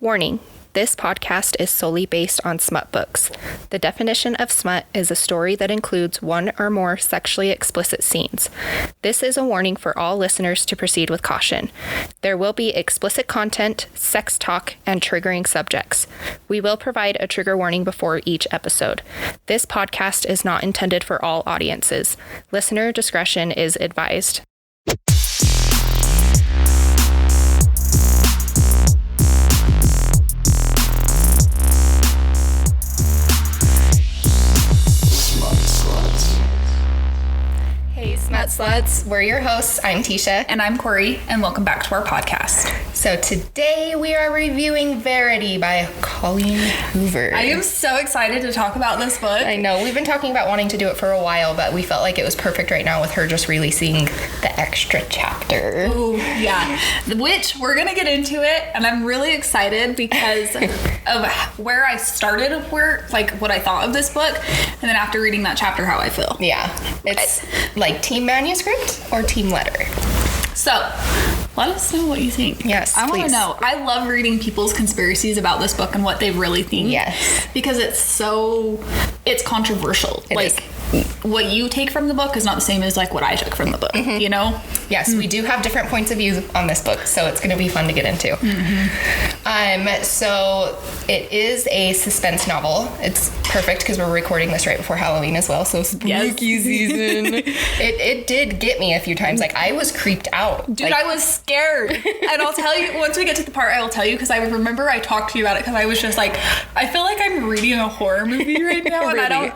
Warning. This podcast is solely based on smut books. The definition of smut is a story that includes one or more sexually explicit scenes. This is a warning for all listeners to proceed with caution. There will be explicit content, sex talk, and triggering subjects. We will provide a trigger warning before each episode. This podcast is not intended for all audiences. Listener discretion is advised. Hey, SmutSluts. We're your hosts. I'm Tisha. And I'm Corey, and welcome back to our podcast. So today we are reviewing Verity by Colleen Hoover. I am so excited to talk about this book. I know. We've been talking about wanting to do it for a while, but we felt like it was perfect right now with her just releasing the extra chapter. Ooh, yeah. Which we're going to get into it, and I'm really excited because of where I started, what I thought of this book, and then after reading that chapter, how I feel. Yeah. It's like team manuscript or team letter. So, let us know what you think. Yes, I want to please. know. I love reading people's conspiracies about this book and what they really think. Yes. Because it's controversial. It is. What you take from the book is not the same as what I took from the book, you know? Yes, we do have different points of view on this book, so it's going to be fun to get into. So it is a suspense novel. It's perfect because we're recording this right before Halloween as well, so spooky season. It did get me a few times. I was creeped out. Dude, I was scared. And I'll tell you, once we get to the part, I will tell you, because I remember I talked to you about it, because I was just I feel like I'm reading a horror movie right now, and Really?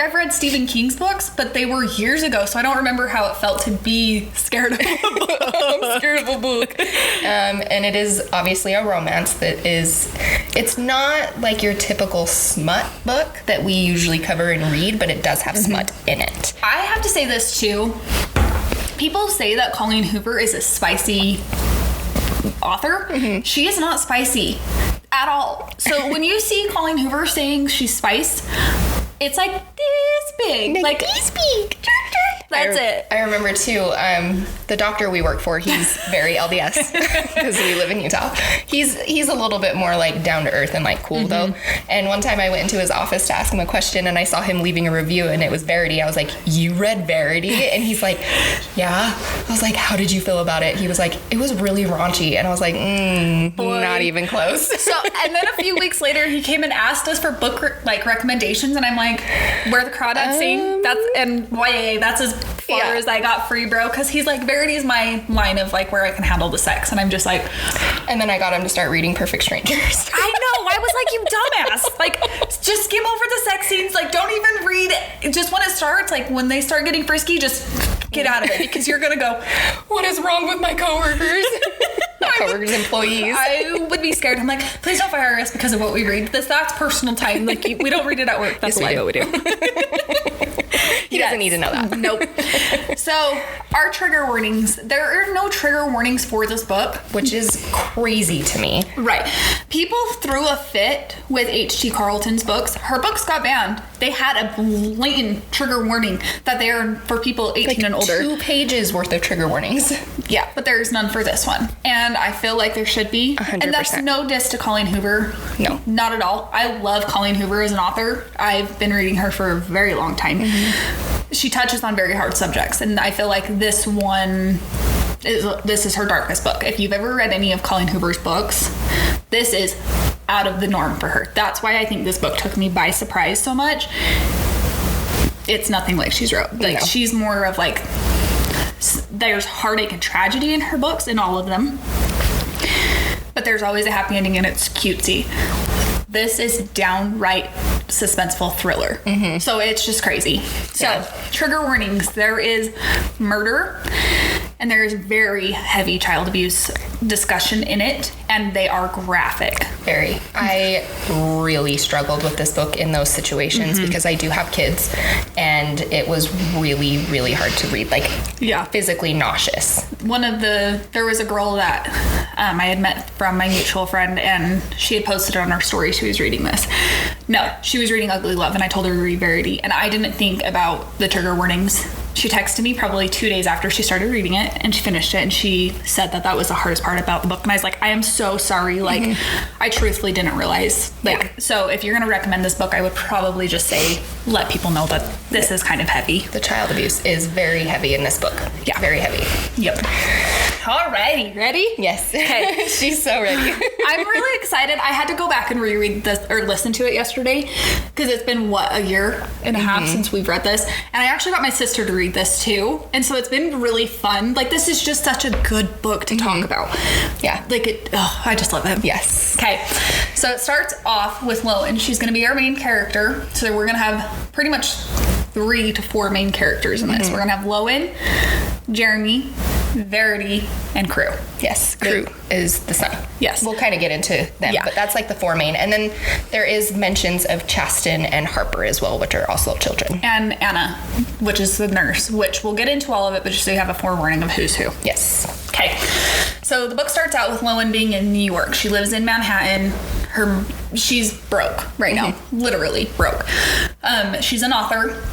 I've read Stephen King's books, but they were years ago, so I don't remember how it felt to be scared of a book. I'm scared of a book. And it is obviously a romance it's not like your typical smut book that we usually cover and read, but it does have smut in it. I have to say this too. People say that Colleen Hoover is a spicy author. She is not spicy at all. So when you see Colleen Hoover saying she's spiced, it's this big. This big. That's it. I remember too, the doctor we work for, he's very LDS because we live in Utah. He's a little bit more down to earth and cool though. And one time I went into his office to ask him a question and I saw him leaving a review and it was Verity. I was like, "You read Verity?" And he's like, "Yeah." I was like, "How did you feel about it?" He was like, "It was really raunchy." And I was like, not even close. So, and then a few weeks later, he came and asked us for book recommendations, and I'm like, "Where the Crawdads Sing?" And YA. That's as far as I got free, bro. Because he's Verity's my line of where I can handle the sex, and I'm just And then I got him to start reading Perfect Strangers. I know. I was "You dumbass! Just skim over the sex scenes. Don't even read. Just when it starts, when they start getting frisky, just get out of it because you're gonna go, what is wrong with my coworkers?" Not coworkers, employees. I would be scared. I'm please don't fire us because of what we read. That's personal time. We don't read it at work. That's yes, what we do. He doesn't need to know that. Nope. So, our trigger warnings. There are no trigger warnings for this book, which is crazy to me. Right. People threw a fit with H.T. Carlton's books. Her books got banned. They had a blatant trigger warning that they are for people 18 and older. 2 pages worth of trigger warnings. Yeah, but there's none for this one. And I feel like there should be. 100%. And that's no diss to Colleen Hoover. No. Not at all. I love Colleen Hoover as an author. I've been reading her for a very long time. She touches on very hard subjects, and I feel like this is her darkest book. If you've ever read any of Colleen Hoover's books, this is out of the norm for her. That's why I think this book took me by surprise so much. It's nothing like she's wrote. No. She's more of there's heartache and tragedy in her books, in all of them, but there's always a happy ending and it's cutesy. This is downright suspenseful thriller. So it's just crazy. So, trigger warnings. There is murder and there is very heavy child abuse discussion in it, and they are graphic. Very. I really struggled with this book in those situations because I do have kids, and it was really, really hard to read. Physically nauseous. There was a girl that I had met from my mutual friend, and she had posted on our story she was reading this. No, she was reading Ugly Love, and I told her to read Verity, and I didn't think about the trigger warnings she texted me probably 2 days after she started reading it, and she finished it, and she said that was the hardest part about the book. And I was like, I am so sorry. Like, I truthfully didn't realize. Like, so if you're going to recommend this book, I would probably just say, let people know that this is kind of heavy. The child abuse is very heavy in this book. Yeah. Very heavy. Yep. Alrighty, ready? Yes. Okay. She's so ready. I'm really excited. I had to go back and reread this, or listen to it yesterday, because it's been, a year and a half since we've read this. And I actually got my sister to read this too. And so it's been really fun. Like, this is just such a good book to talk about. Yeah. Like, I just love it. Yes. Okay. So it starts off with Lowen. She's going to be our main character. So we're going to have pretty much 3 to 4 main characters in this. We're going to have Lowen, Jeremy, Verity, and Crew. Yes, Crew is the son. Yes. We'll kind of get into them, but that's like the 4 main. And then there is mentions of Chasten and Harper as well, which are also children. And Anna, which is the nurse, which we'll get into all of it, but just so you have a forewarning of who's who. Yes. Okay. So the book starts out with Lowen being in New York. She lives in Manhattan. She's broke right now. Literally broke. She's an author.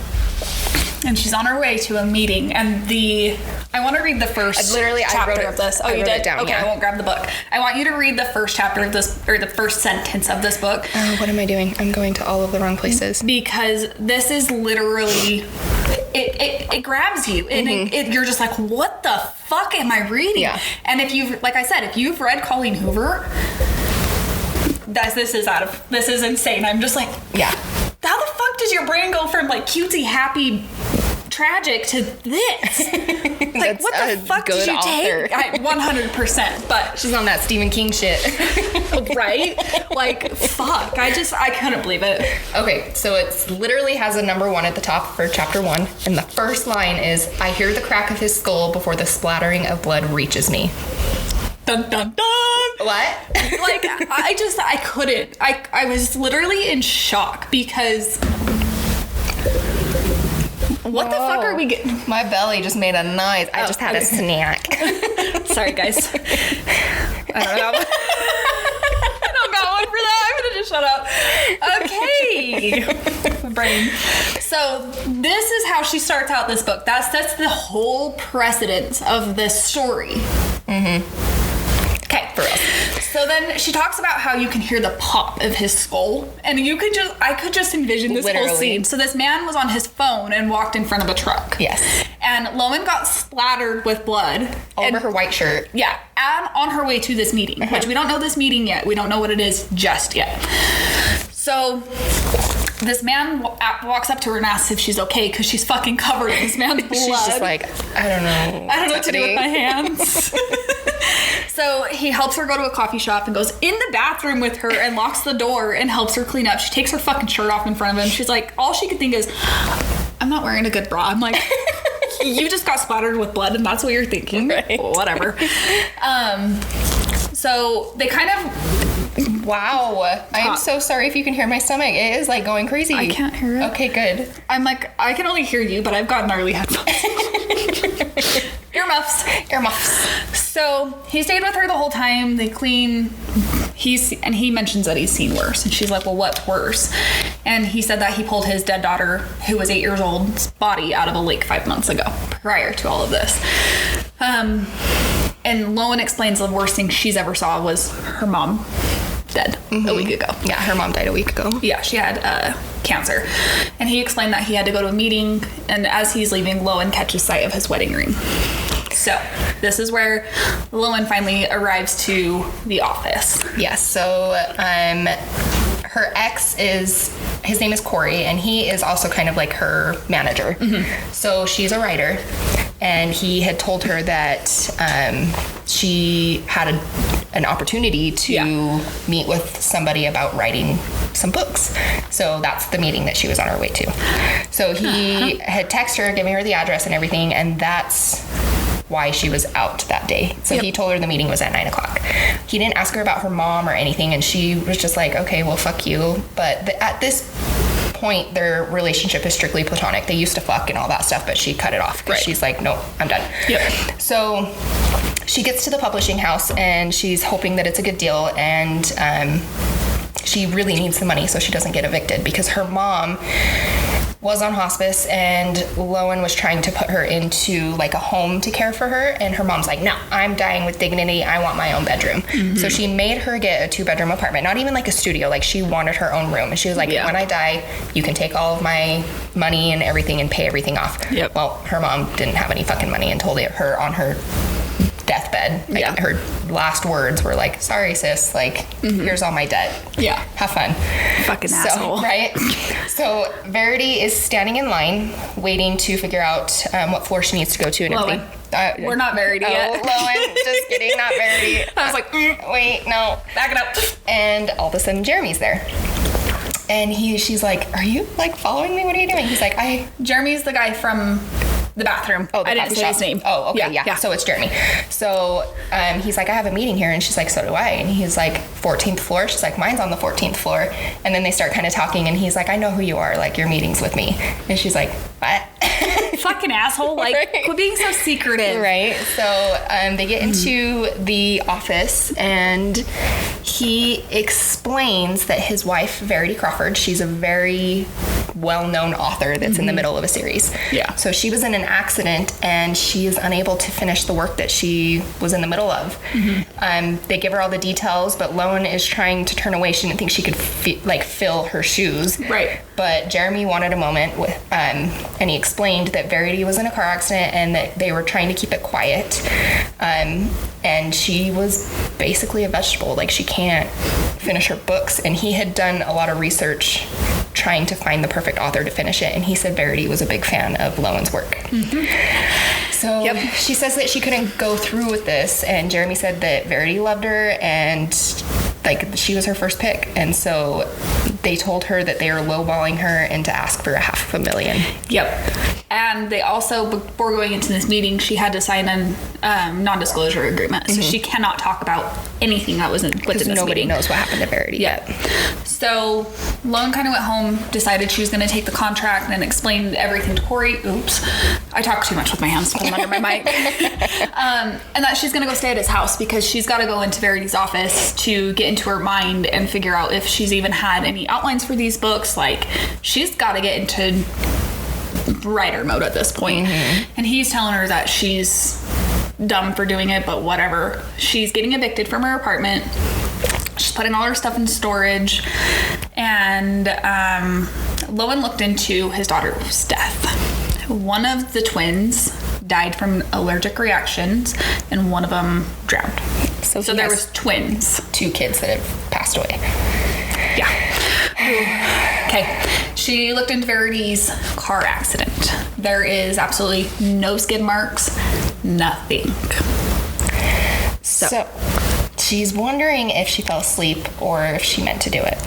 And she's on her way to a meeting, and I want to read the first chapter of this. Oh, you did? Down, okay, yeah. I won't grab the book. I want you to read the first chapter of this, or the first sentence of this book. Oh, what am I doing? I'm going to all of the wrong places. Because this is literally, it grabs you, and you're just like, what the fuck am I reading? Yeah. And if you've read Colleen Hoover, this is insane. I'm just like, yeah. How the fuck does your brain go from like cutesy, happy, tragic to this? Like, what the fuck did you take? 100%. But she's on that Stephen King shit. Right? Like, fuck. I couldn't believe it. Okay, so it literally has a number 1 at the top for chapter 1. And the first line is, I hear the crack of his skull before the splattering of blood reaches me. Dun, dun, dun. What? Like, I couldn't. I was literally in shock because... What the fuck are we getting? My belly just made a noise. I just had a snack. Sorry, guys. I don't got one for that. I'm gonna just shut up. Okay. Brain. So this is how she starts out this book. That sets the whole precedence of this story. Okay, for real. So then she talks about how you can hear the pop of his skull, and I could just envision this whole scene. So this man was on his phone and walked in front of a truck. Yes. And Lowen got splattered with blood. All over her white shirt. Yeah, and on her way to this meeting, which we don't know this meeting yet. We don't know what it is just yet. So this man walks up to her and asks if she's okay because she's fucking covered in this man's blood. She's just like, I don't know what to do with my hands. So he helps her go to a coffee shop and goes in the bathroom with her and locks the door and helps her clean up. She takes her fucking shirt off in front of him. She's like, all she could think is, I'm not wearing a good bra. I'm like, you just got splattered with blood and that's what you're thinking. Right. Whatever. So they kind of... Wow. I am so sorry if you can hear my stomach. It is like going crazy. I can't hear it. Okay, good. I'm like, I can only hear you, but I've got gnarly headphones. Earmuffs. So he stayed with her the whole time. They clean. He mentions that he's seen worse. And she's like, well, what's worse? And he said that he pulled his dead daughter, who was 8 years old's body out of a lake 5 months ago, prior to all of this. And Lowen explains the worst thing she's ever saw was her mom dead a week ago. Yeah, her mom died a week ago. Yeah, she had cancer. And he explained that he had to go to a meeting, and as he's leaving, Lowen catches sight of his wedding ring. So this is where Lowen finally arrives to the office. Yes, so her ex his name is Corey, and he is also kind of like her manager. So she's a writer, and he had told her that she had an opportunity to meet with somebody about writing some books. So that's the meeting that she was on her way to. So he had texted her, giving her the address and everything, and that's why she was out that day. So he told her the meeting was at 9:00. He didn't ask her about her mom or anything, and she was just like, okay, well, fuck you. But at this point, their relationship is strictly platonic. They used to fuck and all that stuff, but she cut it off because she's like, no, I'm done. So she gets to the publishing house, and she's hoping that it's a good deal, and she really needs the money so she doesn't get evicted, because her mom was on hospice, and Lowen was trying to put her into like a home to care for her, and her mom's like, no, I'm dying with dignity, I want my own bedroom. So she made her get a 2-bedroom apartment, not even like a studio, like she wanted her own room, and she was like, when I die, you can take all of my money and everything and pay everything off. Well, her mom didn't have any fucking money and told her on her deathbed, like her last words were like, sorry sis, like here's all my debt, have fun. Fucking asshole. Right. So Verity is standing in line waiting to figure out what floor she needs to go to and everything. We're not Verity yet. Lowen, just kidding, not Verity. I was like, wait, no, back it up. And all of a sudden Jeremy's there. And she's like, are you like following me? What are you doing? He's like, Jeremy's the guy from the bathroom. Oh, I didn't say his name. Oh, okay, yeah. So it's Jeremy. So he's like, I have a meeting here, and she's like, so do I. And he's like, 14th floor. She's like, mine's on the 14th floor. And then they start kind of talking, and he's like, I know who you are. Like, your meeting's with me. And she's like, what? Fucking asshole. Like, quit being so secretive. Right. So they get into the office, and he explains that his wife, Verity Crawford, she's a very well-known author that's in the middle of a series. Yeah. So she was in an accident, and she is unable to finish the work that she was in the middle of. They give her all the details, but Lowen is trying to turn away. She didn't think she could fill her shoes. Right. But Jeremy wanted a moment with, and he explained that Verity was in a car accident and that they were trying to keep it quiet. And she was basically a vegetable. Like, she can't finish her books. And he had done a lot of research trying to find the perfect author to finish it. And he said Verity was a big fan of Lowen's work. So she says that she couldn't go through with this. And Jeremy said that Verity loved her and like she was her first pick. And so they told her that they were lowballing her and to ask for $500,000. Yep. And they also, before going into this meeting, she had to sign a non-disclosure agreement. So she cannot talk about anything that was within this meeting. Nobody knows what happened to Verity yet. So Lowen kind of went home, decided she was going to take the contract, and explained everything to Corey. Oops. I talk too much with my hands pulled under my mic. And that she's going to go stay at his house because she's got to go into Verity's office to get into her mind and figure out if she's even had any outlines for these books. Like, she's got to get into writer mode at this point. And he's telling her that she's dumb for doing it, but whatever. She's getting evicted from her apartment. She's putting all her stuff in storage. And Lowen looked into his daughter's death. One of the twins died from allergic reactions, and one of them drowned. So there was twins. 2 kids that have passed away. Yeah. Okay. She looked into Verity's car accident. There is absolutely no skid marks, nothing. So she's wondering if she fell asleep or if she meant to do it.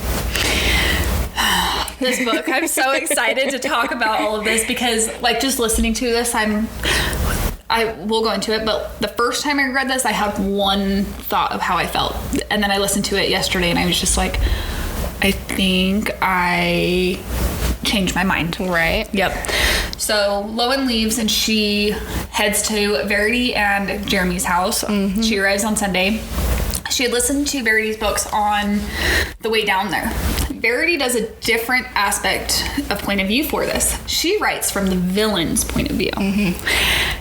This book, I'm so excited to talk about all of this because, like, just listening to this, I will go into it, but the first time I read this, I had one thought of how I felt. And then I listened to it yesterday and I was just like, I think I changed my mind. Right. Yep. So Lowen leaves and she heads to Verity and Jeremy's house. She arrives on Sunday. She had listened to Verity's books on the way down there. Verity does a different aspect of point of view for this. She writes from the villain's point of view.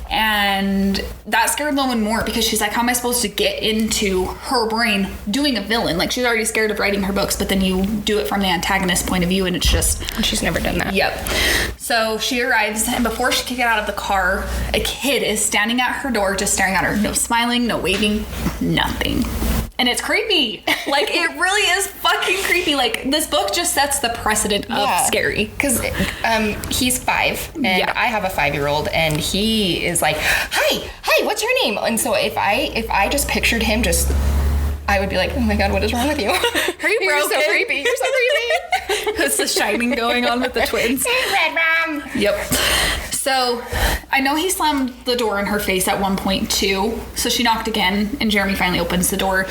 And that scared Lowen more because she's like, how am I supposed to get into her brain doing a villain? Like, she's already scared of writing her books, but then you do it from the antagonist point of view and it's just... She's never done that. Yep. So she arrives, and before she can get out of the car, a kid is standing at her door just staring at her. No smiling, no waving, nothing. And it's creepy. Like, it really is fucking creepy. Like, this book just sets the precedent of scary. Because he's 5, and I have a 5-year-old, and he is like, hi, what's your name? And so if I just pictured him I would be like, oh my God, what is wrong with you? Are you broken? You're so creepy. You're so creepy. It's the Shining going on with the twins. Hey, Red Rum. Yep. So I know he slammed the door in her face at one point too. So she knocked again, and Jeremy finally opens the door.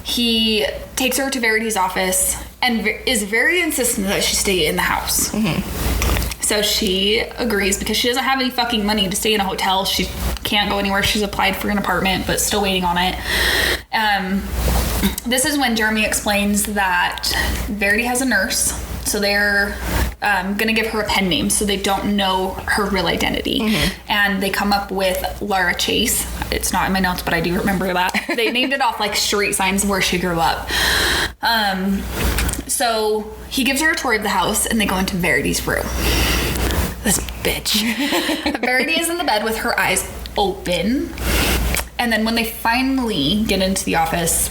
He takes her to Verity's office and is very insistent that she stay in the house. So she agrees because she doesn't have any fucking money to stay in a hotel. She can't go anywhere. She's applied for an apartment, but still waiting on it. This is when Jeremy explains that Verity has a nurse. So they're gonna give her a pen name so they don't know her real identity. And they come up with Laura Chase. It's not in my notes, but I do remember that. They named it off like street signs where she grew up. So he gives her a tour of the house, and they go into Verity's room. This bitch. Verity is in the bed with her eyes open. And then when they finally get into the office,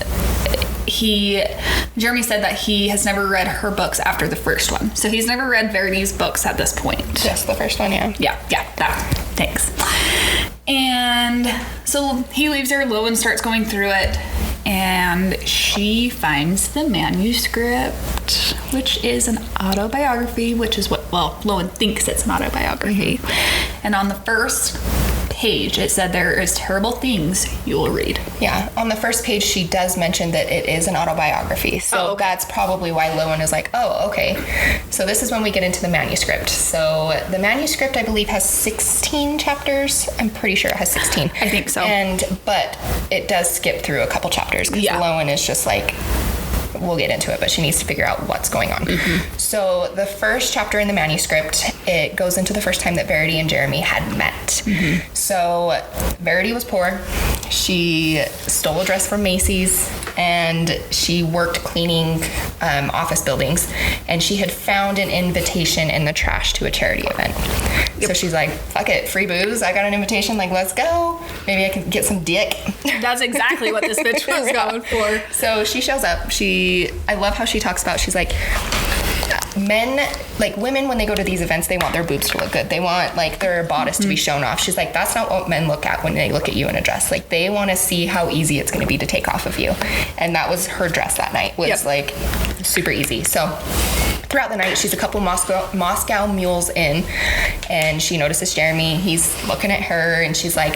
Jeremy said that he has never read her books after the first one. So he's never read Verity's books at this point. Just the first one, yeah. Yeah, thanks. And so he leaves her. Lowen starts going through it, and she finds the manuscript, which is an autobiography, which is what, Lowen thinks it's an autobiography. And on the first page, it said there is terrible things you will read. Yeah, on the first page, she does mention that it is an autobiography. So that's probably why Lowen is like, oh, okay. So this is when we get into the manuscript. So the manuscript, I believe, has 16 chapters. I'm pretty sure it has 16. I think so. But it does skip through a couple chapters because Lowen is just like, we'll get into it, but she needs to figure out what's going on. So the first chapter in the manuscript, it goes into the first time that Verity and Jeremy had met. So Verity was poor. She stole a dress from Macy's, and she worked cleaning office buildings, and she had found an invitation in the trash to a charity event. So she's like, fuck it, free booze, I got an invitation, like, let's go. Maybe I can get some dick. That's exactly what this bitch was going for. So she shows up. I love how she talks about, she's like, women, when they go to these events, they want their boobs to look good. They want, like, their bodice to be shown off. She's like, that's not what men look at when they look at you in a dress. Like, they want to see how easy it's going to be to take off of you. And that was her dress that night, was like super easy. So throughout the night, she's a couple Moscow mules in, and she notices Jeremy. He's looking at her, and she's like,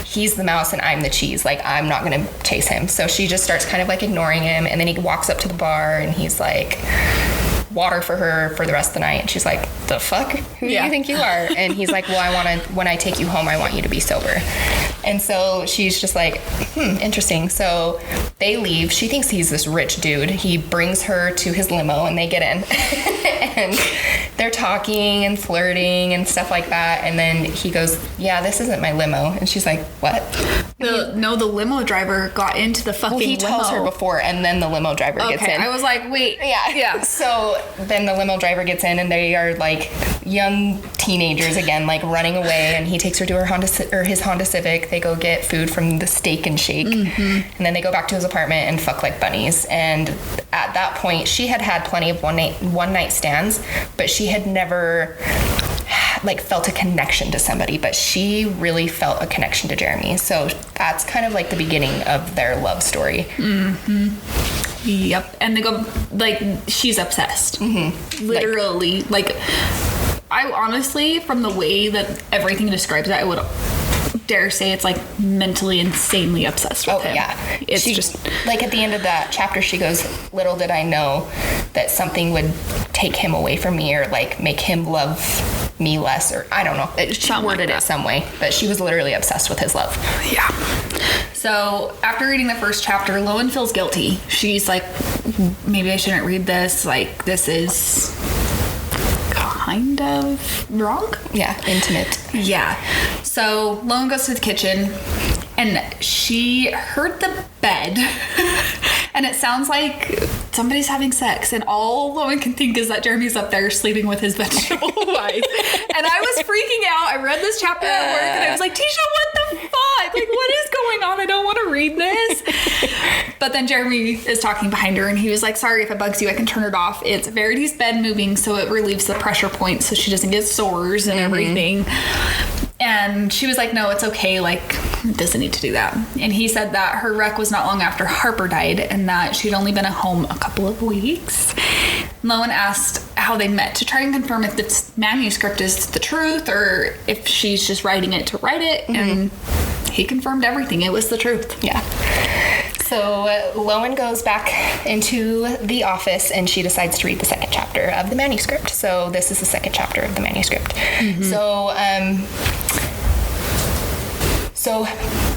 he's the mouse and I'm the cheese. Like, I'm not going to chase him. So she just starts kind of like ignoring him. And then he walks up to the bar, and he's like, water for her for the rest of the night. And she's like, the fuck? Who do you think you are? And he's like, well, when I take you home, I want you to be sober. And so she's just like, interesting. So they leave. She thinks he's this rich dude. He brings her to his limo, and they get in. And they're talking and flirting and stuff like that. And then he goes, yeah, this isn't my limo. And she's like, what? The limo driver got into the fucking limo. He tells her before, and then the limo driver gets in. I was like, wait. Yeah. So then the limo driver gets in, and they are like young teenagers again, like running away. And he takes her to his Honda Civic. They go get food from the Steak and Shake. And then they go back to his apartment and fuck like bunnies. And at that point, she had plenty of one night stands, but she had never like felt a connection to somebody, but she really felt a connection to Jeremy. So that's kind of like the beginning of their love story. Yep. And they go, like, she's obsessed. Literally. Like, I honestly, from the way that everything describes it, I would dare say it's like mentally insanely obsessed with him. It's just like at the end of that chapter, she goes, little did I know that something would take him away from me, or like make him love me less, or I don't know. She worded it some way, but she was literally obsessed with his love. Yeah. So after reading the first chapter, Lowen feels guilty. She's like, maybe I shouldn't read this. Like, this is kind of wrong. Yeah, intimate. Yeah. So Lowen goes to the kitchen, and she heard the bed, and it sounds like somebody's having sex, and all Lowen can think is that Jeremy's up there sleeping with his vegetable wife. And I was freaking out. I read this chapter at work, and I was like, Tisha, what the fuck? Like, what is going on? I don't want to read this. But then Jeremy is talking behind her, and he was like, sorry if it bugs you, I can turn it off. It's Verity's bed moving, so it relieves the pressure point so she doesn't get sores and everything. And she was like, no, it's okay. Like, doesn't need to do that. And he said that her wreck was not long after Harper died, and that she'd only been at home a couple of weeks. Lowen asked how they met to try and confirm if this manuscript is the truth, or if she's just writing it to write it. And he confirmed everything. It was the truth. Yeah. So Lowen goes back into the office, and she decides to read the second chapter of the manuscript. So this is the second chapter of the manuscript. So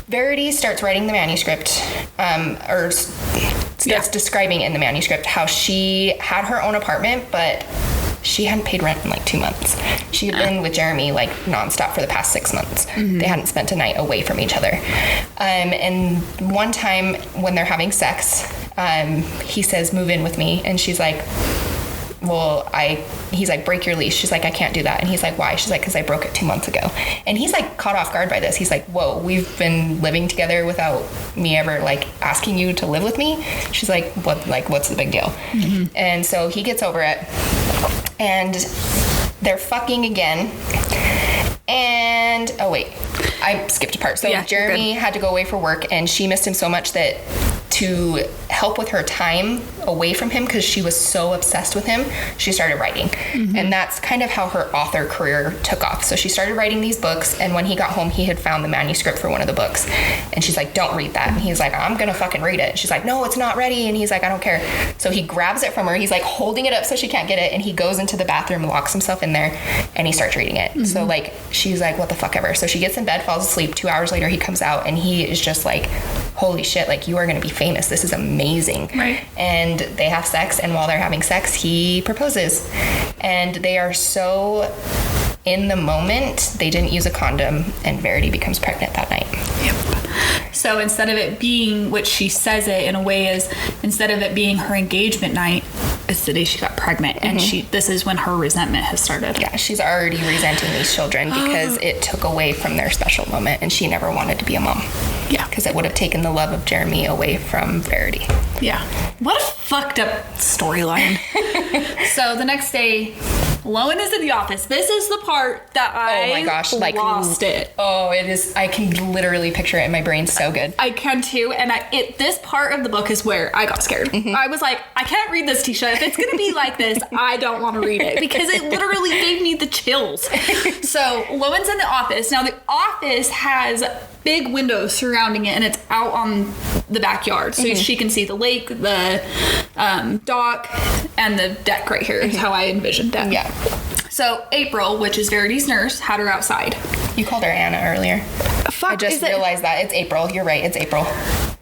Verity starts writing the manuscript, or starts describing in the manuscript how she had her own apartment, but she hadn't paid rent in like 2 months. She had been with Jeremy like nonstop for the past 6 months. They hadn't spent a night away from each other. And one time when they're having sex, he says, move in with me. And she's like, well, he's like, break your leash. She's like, I can't do that. And he's like, why? She's like, because I broke it 2 months ago. And he's like caught off guard by this. He's like, whoa, we've been living together without me ever like asking you to live with me. She's like, what's the big deal? And so he gets over it and they're fucking again. And oh wait, I skipped a part. So yeah, Jeremy had to go away for work and she missed him so much that to help with her time away from him, because she was so obsessed with him, she started writing. And that's kind of how her author career took off. So she started writing these books, and when he got home, he had found the manuscript for one of the books. And she's like, don't read that. And he's like, I'm gonna fucking read it. And she's like, no, it's not ready. And he's like, I don't care. So he grabs it from her. He's like holding it up so she can't get it. And he goes into the bathroom, locks himself in there, and he starts reading it. So like, she's like, what the fuck ever. So she gets in bed, falls asleep. 2 hours later, he comes out and he is just like, holy shit, like you are gonna be famous. This is amazing. Right. And they have sex, and while they're having sex, he proposes. And they are so in the moment, they didn't use a condom, and Verity becomes pregnant that night. Yep. So instead of it being, which she says it in a way is, instead of it being her engagement night, it's the day she got pregnant. And this is when her resentment has started. Yeah, she's already resenting these children because it took away from their special moment, and she never wanted to be a mom. Yeah. Because it would have taken the love of Jeremy away from Verity. Yeah. What a fucked up storyline. So the next day, Lowen is in the office. This is the part that I oh my gosh, like lost it. Oh, it is. I can literally picture it in my brain so good. I can too. And this part of the book is where I got scared. I was like, I can't read this, Tisha. If it's going to be like this, I don't want to read it, because it literally gave me the chills. So Lowen's in the office. Now the office has big windows surrounding it, and it's out on the backyard, so she can see the lake, the dock, and the deck right here is how I envisioned it. Yeah. So April, which is Verity's nurse, had her outside. You called her Anna earlier. Fuck, I just realized that. It's April. You're right. It's April.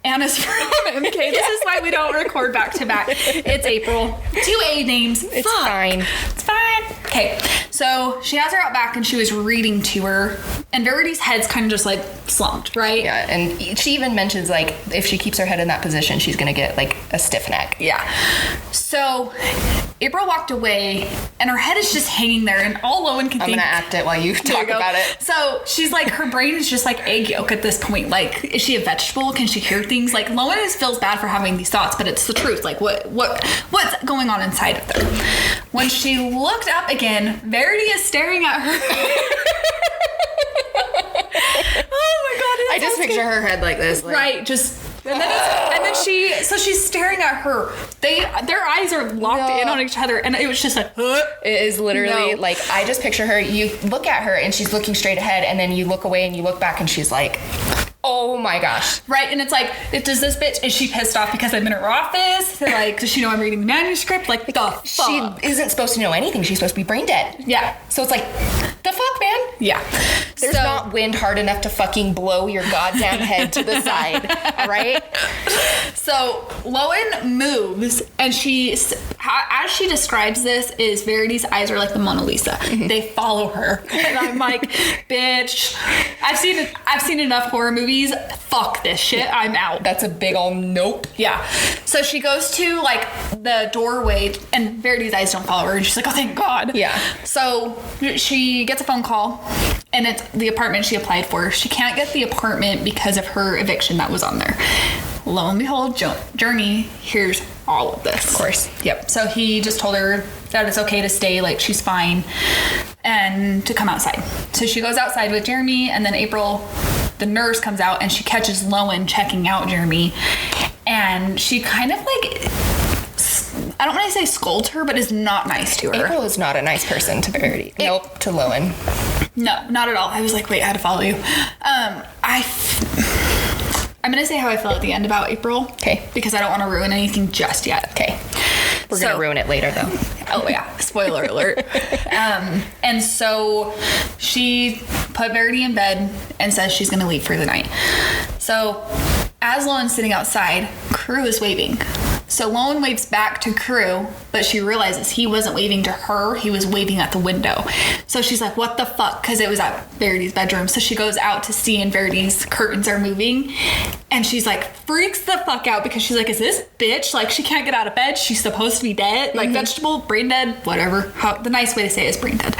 Anna's from MK. This is why we don't record back to back. It's April. 2 A names. It's Fuck. fine. It's fine. Okay. So she has her out back and she was reading to her, and Verity's head's kind of just like slumped, right? Yeah, and she even mentions like if she keeps her head in that position, she's gonna get like a stiff neck. Yeah. So April walked away and her head is just hanging there, and all Lowen can think... I'm gonna act it while you talk about it. So she's like, her brain is just like egg yolk at this point. Like, is she a vegetable? Can she hear things? Like, Lowen feels bad for having these thoughts, but it's the truth. Like, what's going on inside of her? When she looked up again, Verity is staring at her. Oh my god! I just picture her head like this. Like, right, just... And then she's staring at her. Their eyes are locked in on each other, and it was just like, huh? It is literally like, I just picture her. You look at her and she's looking straight ahead, and then you look away and you look back and she's like, oh my gosh. Right, and it's like, does this bitch, is she pissed off because I'm in her office? Like, does she know I'm reading the manuscript? Like, the fuck? She isn't supposed to know anything. She's supposed to be brain dead. Yeah. So it's like, the fuck, man? Yeah. There's not wind hard enough to fucking blow your goddamn head to the side, all right? So Lowen moves, and as she describes this, is Verity's eyes are like the Mona Lisa. They follow her, and I'm like, bitch, I've seen enough horror movies. Fuck this shit. I'm out. That's a big old nope. Yeah. So she goes to like the doorway, and Verity's eyes don't follow her, and she's like, oh, thank God. Yeah. So she gets a phone call, and it's the apartment she applied for. She can't get the apartment because of her eviction that was on there. Lo and behold, Journey hears all of this. Of course. Yep. So he just told her that it's okay to stay, like she's fine, and to come outside. So she goes outside with Jeremy, and then April, the nurse, comes out, and she catches Lowen checking out Jeremy, and she kind of like, I don't want to say scolds her, but is not nice to her. April is not a nice person to Verity. Nope, to Lowen. No, not at all. I was like, wait, I had to follow you. I'm going to say how I felt at the end about April. Okay. Because I don't want to ruin anything just yet. Okay. We're going to ruin it later, though. Oh, yeah. Spoiler alert. And so she put Verity in bed and says she's going to leave for the night. So as Lowen's sitting outside, Crew is waving. So Lowen waves back to Crew, but she realizes he wasn't waving to her, he was waving at the window. So she's like, what the fuck? Because it was at Verity's bedroom. So she goes out to see, and Verity's curtains are moving. And she's like, freaks the fuck out, because she's like, is this bitch? Like, she can't get out of bed. She's supposed to be dead. Like, vegetable, brain dead, whatever. The nice way to say it is brain dead.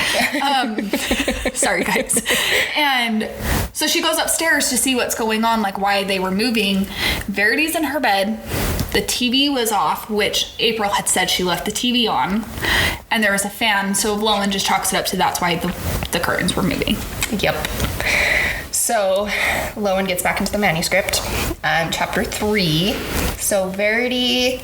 Sorry, guys. And so she goes upstairs to see what's going on, like why they were moving. Verity's in her bed. The TV was off, which April had said she left the TV on, and there was a fan. So Lowen just chalks it up to that's why the curtains were moving. Yep. So Lowen gets back into the manuscript. Chapter 3. So Verity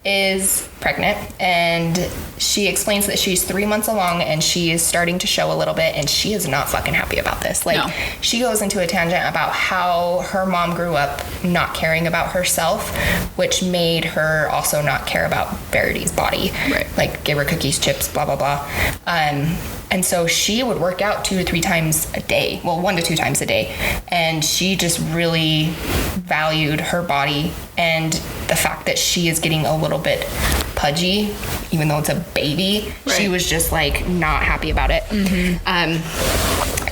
is pregnant, and she explains that she's 3 months along, and she is starting to show a little bit, and she is not fucking happy about this. Like, no. She goes into a tangent about how her mom grew up not caring about herself, which made her also not care about Verity's body. Right. Like, give her cookies, chips, blah, blah, blah. And so she would work out 2 to 3 times a day. Well, 1 to 2 times a day. And she just really valued her body, and the fact that she is getting a little bit pudgy, even though it's a baby, right. She was just like not happy about it.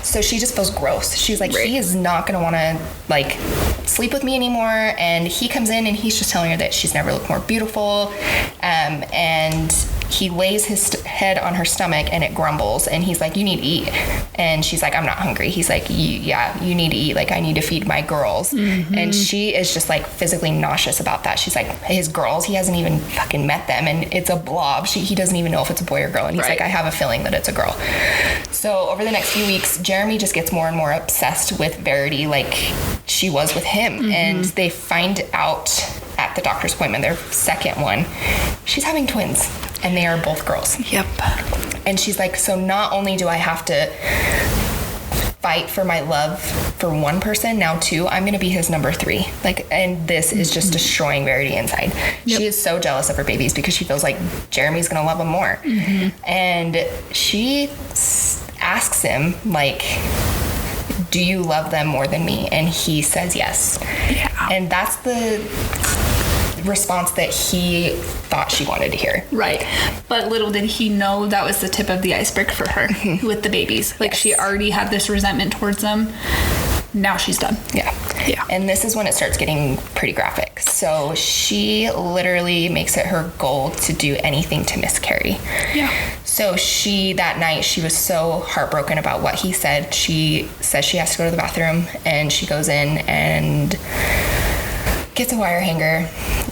So she just feels gross. She's like, right. He is not going to want to like sleep with me anymore. And he comes in and he's just telling her that she's never looked more beautiful. And he lays his head on her stomach and it grumbles, and he's like, you need to eat. And she's like, I'm not hungry. He's like, yeah, you need to eat. Like, I need to feed my girls. And she is just like physically nauseous about that. She's like, his girls, he hasn't even fucking met them, and it's a blob. He doesn't even know if it's a boy or girl. And he's right. Like, I have a feeling that it's a girl. So over the next few weeks, Jeremy just gets more and more obsessed with Verity, like she was with him. And they find out at the doctor's appointment, their second one, she's having twins, and they are both girls. Yep. And she's like, so not only do I have to fight for my love for one person, now 2, I'm gonna be his number 3. Like, and this is just destroying Verity inside. Yep. She is so jealous of her babies because she feels like Jeremy's gonna love them more. And she asks him, like, do you love them more than me? And he says yes. Yeah. And that's the response that he thought she wanted to hear. Right. But little did he know that was the tip of the iceberg for her with the babies. Like, yes. She already had this resentment towards them. Now she's done. Yeah. Yeah. And this is when it starts getting pretty graphic. So she literally makes it her goal to do anything to miscarry. Yeah. So that night, she was so heartbroken about what he said. She says she has to go to the bathroom, and she goes in and gets a wire hanger,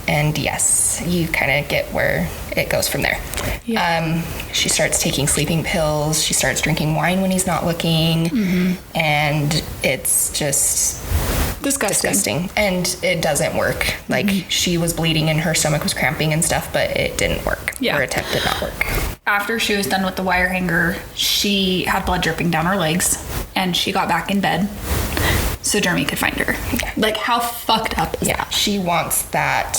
and yes, you kind of get where it goes from there. Yeah. She starts taking sleeping pills. She starts drinking wine when he's not looking, and it's just disgusting. And it doesn't work. Like, she was bleeding and her stomach was cramping and stuff, but it didn't work. Yeah. Her attempt did not work. After she was done with the wire hanger, she had blood dripping down her legs, and she got back in bed so Jeremy could find her. Yeah. Like, how fucked up is that? She wants that,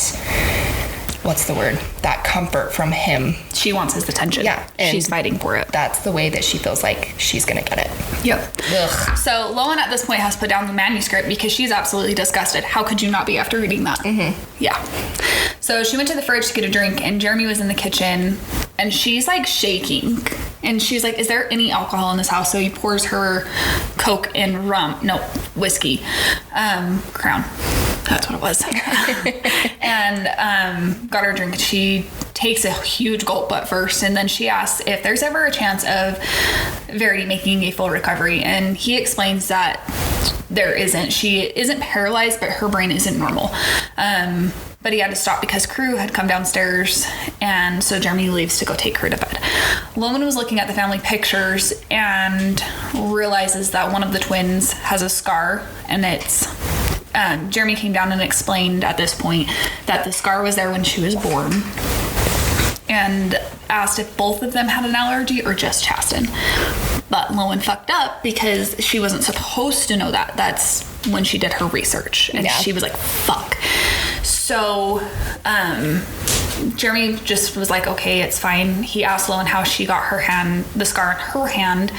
what's the word? That comfort from him. She wants his attention. Yeah. And she's fighting for it. That's the way that she feels like she's going to get it. Yep. Ugh. So Lowen at this point has put down the manuscript because she's absolutely disgusted. How could you not be after reading that? Yeah. So she went to the fridge to get a drink, and Jeremy was in the kitchen, and she's like shaking. And she's like, is there any alcohol in this house? So he pours her Coke and whiskey. Crown. That's what it was. And got her a drink. She takes a huge gulp at first, and then she asks if there's ever a chance of Verity making a full recovery. And he explains that there isn't. She isn't paralyzed, but her brain isn't normal. But he had to stop because Crew had come downstairs, and so Jeremy leaves to go take her to bed. Lowen was looking at the family pictures and realizes that one of the twins has a scar, and it's Jeremy came down and explained at this point that the scar was there when she was born, and asked if both of them had an allergy or just Chasten. But Lowen fucked up because she wasn't supposed to know that. That's when she did her research, and she was like, fuck. So Jeremy just was like, okay, it's fine. He asked Lowen how she got the scar in her hand,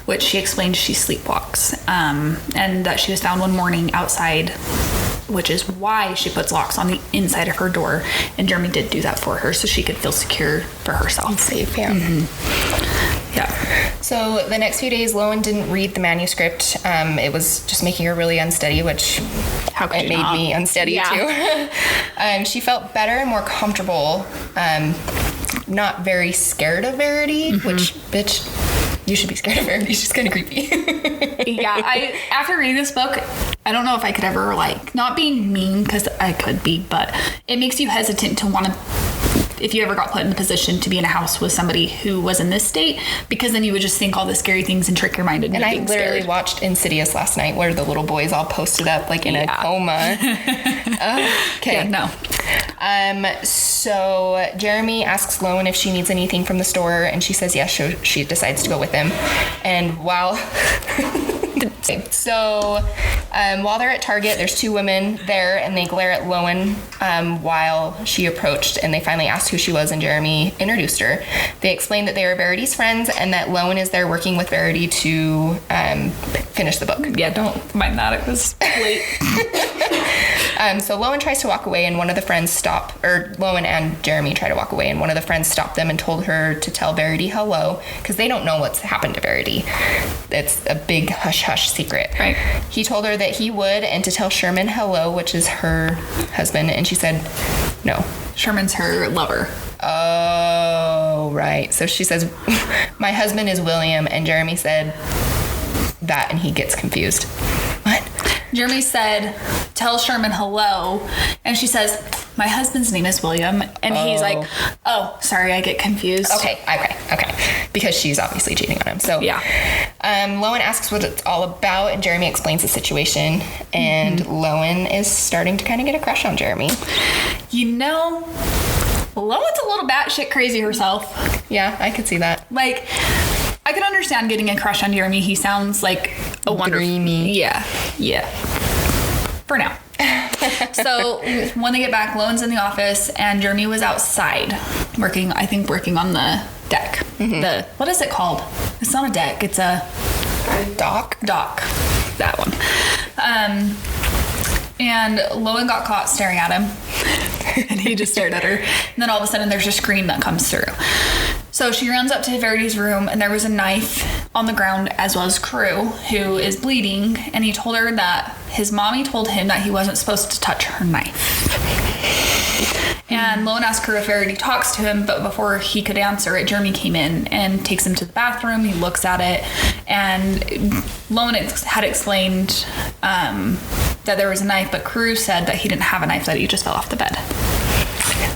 which she explained she sleepwalks, and that she was found one morning outside which is why she puts locks on the inside of her door. And Jeremy did do that for her so she could feel secure for herself. Safe, yeah. Yeah. So the next few days, Lowen didn't read the manuscript. It was just making her really unsteady, which it made me unsteady too. She felt better and more comfortable, not very scared of Verity, which, bitch, you should be scared of Verity. She's kind of creepy. After reading this book, I don't know if I could ever, like, not being mean, because I could be, but it makes you hesitant to want to, if you ever got put in the position to be in a house with somebody who was in this state, because then you would just think all the scary things and trick your mind into being scared. And I literally watched Insidious last night, where the little boys all posted up like in a coma. Okay. Yeah, no. So Jeremy asks Lowen if she needs anything from the store, and she says yes. She decides to go with him. And while while they're at Target, there's two women there, and they glare at Lowen while she approached, and they finally asked who she was, and Jeremy introduced her. They explained that they are Verity's friends, and that Lowen is there working with Verity to finish the book. Yeah, don't mind that. It was late. So Lowen tries to walk away, and one of the friends Lowen and Jeremy try to walk away, and one of the friends stopped them and told her to tell Verity hello, because they don't know what's happened to Verity. It's a big hush-hush secret. Right. He told her that he would, and to tell Sherman hello, which is her husband, and she said no. Sherman's her lover. Oh, right. So she says, my husband is William, and Jeremy said that, and he gets confused. What? Jeremy said, tell Sherman hello, and she says, my husband's name is William, and he's like, oh, sorry, I get confused. Okay, because she's obviously cheating on him. So yeah. Lowen asks what it's all about, and Jeremy explains the situation, and Lowen is starting to kind of get a crush on Jeremy. You know, Lowen's a little batshit crazy herself. Yeah, I could see that. Like, I can understand getting a crush on Jeremy. He sounds like a wonderful... Dreamy. Yeah. For now. So when they get back, Lowen's in the office, and Jeremy was outside working on the deck. What is it called? It's not a deck. It's a... Dock. That one. And Lowen got caught staring at him. And he just stared at her. And then all of a sudden there's a scream that comes through. So she runs up to Verity's room, and there was a knife on the ground, as well as Crew, who is bleeding. And he told her that his mommy told him that he wasn't supposed to touch her knife. And Lowen asked her if Verity talks to him, but before he could answer it, Jeremy came in and takes him to the bathroom. He looks at it, and Lowen had explained that there was a knife, but Crew said that he didn't have a knife, that he just fell off the bed.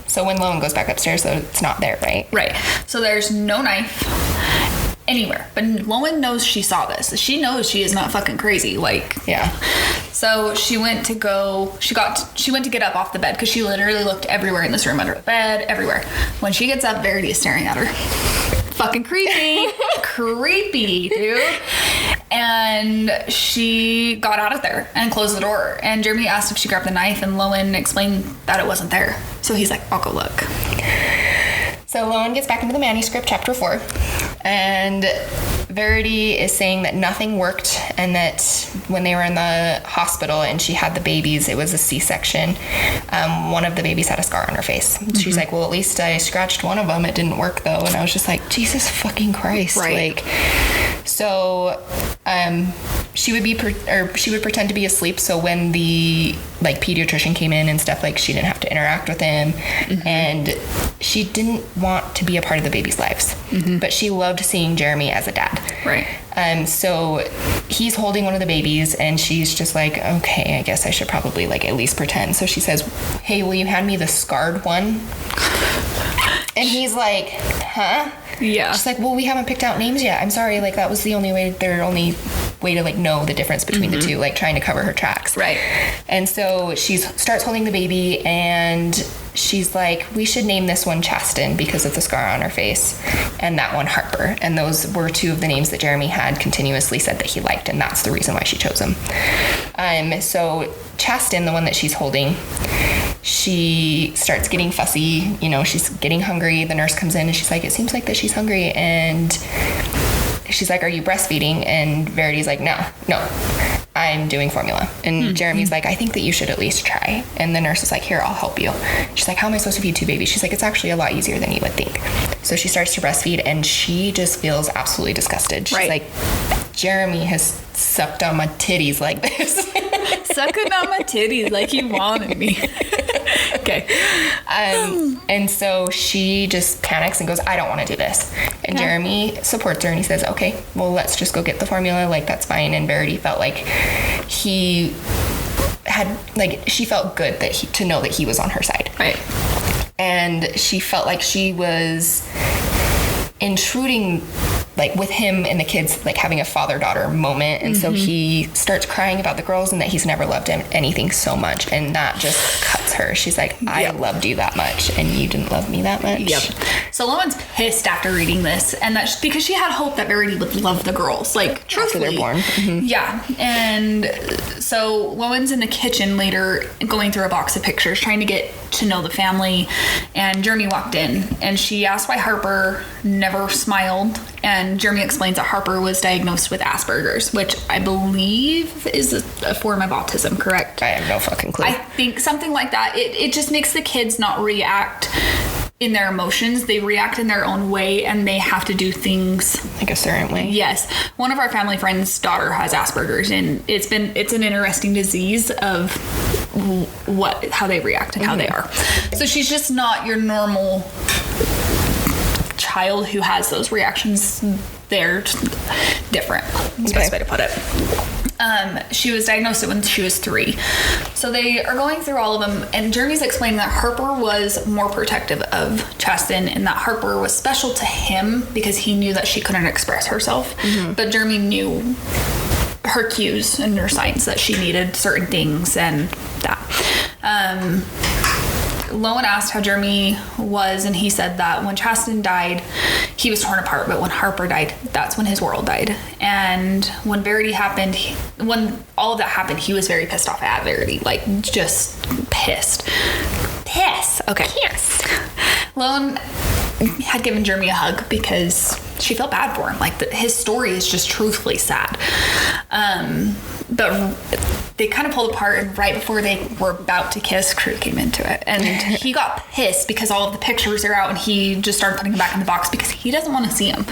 So when Lowen goes back upstairs, though, it's not there, right? Right. So there's no knife anywhere. But Lowen knows she saw this. She knows she is not fucking crazy. Like, yeah. So she went to get up off the bed, because she literally looked everywhere in this room, under the bed, everywhere. When she gets up, Verity is staring at her. Fucking creepy. Creepy, dude. And she got out of there and closed the door. And Jeremy asked if she grabbed the knife, and Lowen explained that it wasn't there. So he's like, I'll go look. So Lowen gets back into the manuscript, chapter 4, and Verity is saying that nothing worked, and that when they were in the hospital and she had the babies, it was a C-section. One of the babies had a scar on her face. She's like, well, at least I scratched one of them. It didn't work, though. And I was just like, Jesus fucking Christ. Right. Like, so she would pretend to be asleep, so when the pediatrician came in and stuff, she didn't have to interact with him. And she didn't want to be a part of the babies' lives, but she loved seeing Jeremy as a dad. Right. So he's holding one of the babies, and she's just like, okay, I guess I should probably at least pretend. So she says, hey, will you hand me the scarred one? And he's like, huh? Yeah. She's like, well, we haven't picked out names yet. I'm sorry. That was the only way to know the difference between the two, trying to cover her tracks. Right. And so she starts holding the baby, and she's like, we should name this one Chasten because of the scar on her face, and that one Harper. And those were two of the names that Jeremy had continuously said that he liked, and that's the reason why she chose them. So Chasten, the one that she's holding, she starts getting fussy. She's getting hungry. The nurse comes in, and she's like, it seems like that she's hungry. And she's like, are you breastfeeding? And Verity's like, no. I'm doing formula. And Jeremy's like, I think that you should at least try. And the nurse is like, here, I'll help you. She's like, how am I supposed to feed 2 babies? She's like, it's actually a lot easier than you would think. So she starts to breastfeed, and she just feels absolutely disgusted. She's like, Jeremy has sucked on my titties like this. Sucking on my titties like he wanted me. Okay. And so she just panics and goes, I don't want to do this. And Jeremy supports her, and he says, okay, well, let's just go get the formula. Like, that's fine. And Verity felt like he had, like, she felt good that to know that he was on her side. Right. And she felt like she was intruding, like, with him and the kids, like, having a father-daughter moment. And so he starts crying about the girls and that he's never loved anything so much. And that just cuts her. She's like, I loved you that much, and you didn't love me that much. Yep. So Lowen's pissed after reading this, and that's because she had hope that Verity would love the girls, like, truthfully. After they're born. Yeah. And so Lowen's in the kitchen later going through a box of pictures, trying to get to know the family, and Jeremy walked in, and she asked why Harper never smiled, and Jeremy explains that Harper was diagnosed with Asperger's, which I believe is a form of autism, correct? I have no fucking clue. I think something like that. It just makes the kids not react in their emotions. They react in their own way, and they have to do things like a certain way. Yes. One of our family friends' daughter has Asperger's, and it's an interesting disease of how they react and how they are. So she's just not your normal child who has those reactions. They're different. That's the best way to put it. She was diagnosed when she was 3. So they are going through all of them, and Jeremy's explaining that Harper was more protective of Chastin, and that Harper was special to him because he knew that she couldn't express herself. But Jeremy knew her cues and her signs that she needed certain things, and that. Lowen asked how Jeremy was, and he said that when Chastin died, he was torn apart, but when Harper died, that's when his world died. And when Verity happened, when all of that happened, he was very pissed off at Verity, like, just pissed. Okay. Pissed. Lowen had given Jeremy a hug because she felt bad for him. Like, his story is just truthfully sad. But they kind of pulled apart, and right before they were about to kiss, Crew came into it. And he got pissed because all of the pictures are out, and he just started putting them back in the box because he doesn't want to see them.